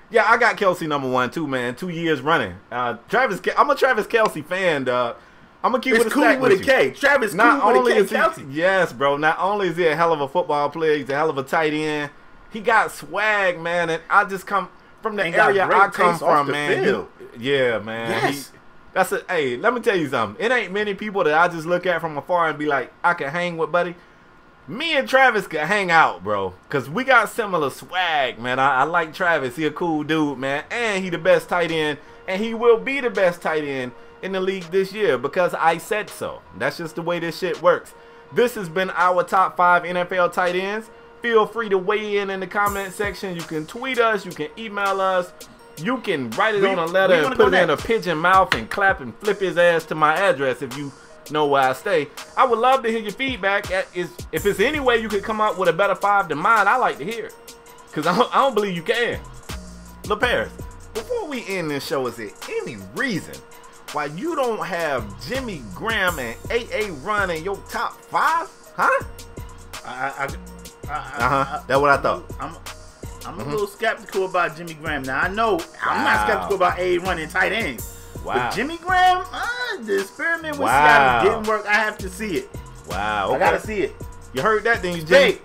Yeah, I got Kelce number one too, man. 2 years running. I'm a Travis Kelce fan, dog. I'm gonna keep it a stack with you. K. Travis not cool only with a K. is he, yes, bro. Not only is he a hell of a football player, he's a hell of a tight end. He got swag, man, and I just come from the area I come from, man. Yeah, man. Yes. Hey, let me tell you something. It ain't many people that I just look at from afar and be like, I can hang with, buddy. Me and Travis could hang out, bro, because we got similar swag, man. I like Travis. He a cool dude, man, and he the best tight end, and he will be the best tight end in the league this year because I said so. That's just the way this shit works. This has been our top 5 NFL tight ends. Feel free to weigh in the comment section. You can tweet us. You can email us. You can write it on a letter and put it in a pigeon mouth and clap and flip his ass to my address if you know where I stay. I would love to hear your feedback. If it's any way you could come up with a better 5 than mine, I like to hear it. Because I don't believe you can. LaParis, before we end this show, is there any reason why you don't have Jimmy Graham and A.A. Run in your top 5? Huh? That's what I thought. I'm a little skeptical about Jimmy Graham. Now, I know I'm not skeptical about A.A. running tight ends. Wow. But Jimmy Graham, the experiment with Seattle didn't work. I have to see it. Wow. Okay. I gotta see it. You heard that, then you Jimmy.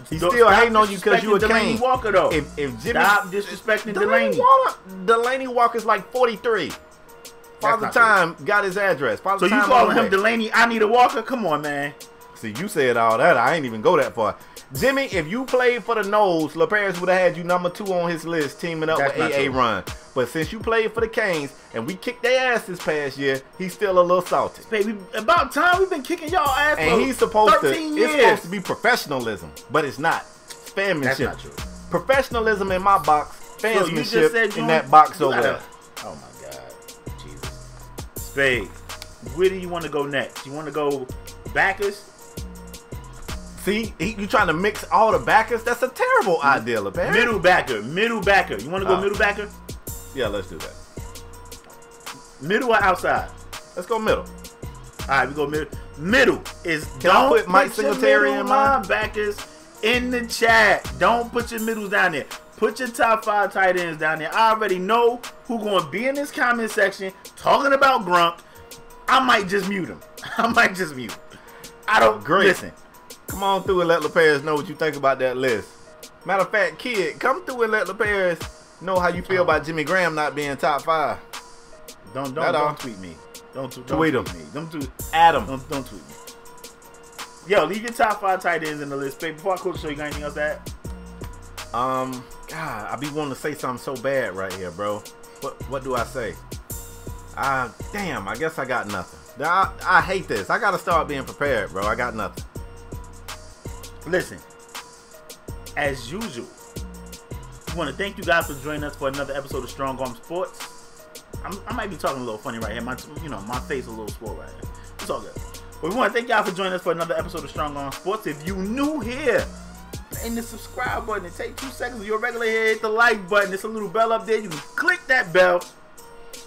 He's still hating on you because you a Delaney Kane. Walker, though. If Jimmy, stop disrespecting Delaney. Delaney Walker's like 43. Father Time got his address. Father so you calling him Delaney? I need a Walker? Come on, man. See, you said all that. I ain't even go that far. Jimmy, if you played for the Noles, LaParis would have had you number 2 on his list, teaming up with A.A. Run. But since you played for the Canes and we kicked their ass this past year, he's still a little salty. Baby, about time we've been kicking y'all ass and for he's supposed 13 to. years. It's supposed to be professionalism, but it's not. It's fansmanship. That's not true. Professionalism in my box, fansmanship so in that box over there. Oh my God, Jesus. Spade, where do you want to go next? You want to go backers? See, you trying to mix all the backers? That's a terrible idea, LaParis. Middle backer. You want to go middle backer? Yeah, let's do that. Middle or outside? Let's go middle. All right, we go middle. Middle is Can I put Mike Singletary in mine? Linebackers in the chat. Don't put your middles down there. Put your top 5 tight ends down there. I already know who's going to be in this comment section talking about Grunk. I might just mute him. I don't. Listen. Come on through and let LaParis know what you think about that list. Matter of fact, kid, come through and let LaParis know how you feel about Jimmy Graham not being top 5. Don't tweet me. Don't tweet him. Don't tweet Adam. Don't tweet me. Yo, leave your top 5 tight ends in the list. Babe, before I close the show, you got anything else to add? God, I be wanting to say something so bad right here, bro. What do I say? Damn, I guess I got nothing. I hate this. I gotta start being prepared, bro. I got nothing. Listen, as usual, I want to thank you guys for joining us for another episode of Strong Arm Sports. I might be talking a little funny right here. My face a little swole right here. It's all good. But we want to thank y'all for joining us for another episode of Strong Arm Sports. If you new here, hit the subscribe button. It takes 2 seconds. If you're a regular here, hit the like button. There's a little bell up there. You can click that bell.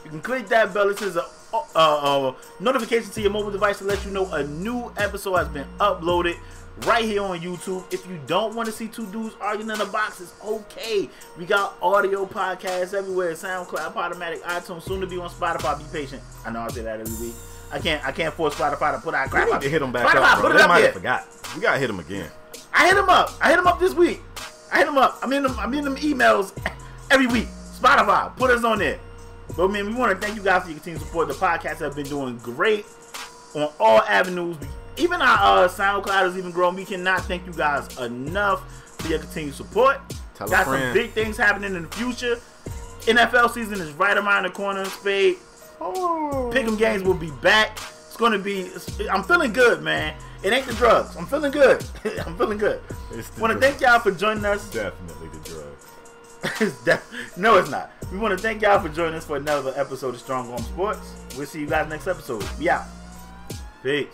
This is a notification to your mobile device to let you know a new episode has been uploaded right here on YouTube. If you don't want to see 2 dudes arguing in a box, it's okay. We got audio podcasts everywhere. SoundCloud, ऊPodOmatic, iTunes, soon to be on Spotify. Be patient. I know I say that every week. I can't force Spotify to put out crap. We need to hit them back Spotify, up, bro. put it They up might there. have forgot. We gotta hit them again. I hit him up this week. I hit him up. I'm in them emails every week. Spotify, put us on there. But man, we want to thank you guys for your continued support. The podcast have been doing great on all avenues. Even our SoundCloud is even growing. We cannot thank you guys enough for your continued support. Tell Got a friend. some big things happening in the future. NFL season is right around the corner. Spade. Pick'em games will be back. It's gonna be. I'm feeling good, man. It ain't the drugs. I'm feeling good. I'm feeling good. Want to thank y'all for joining us. Definitely the drugs. No, it's not. We want to thank y'all for joining us for another episode of Strong Arm Sports. We'll see you guys next episode. We out. Peace.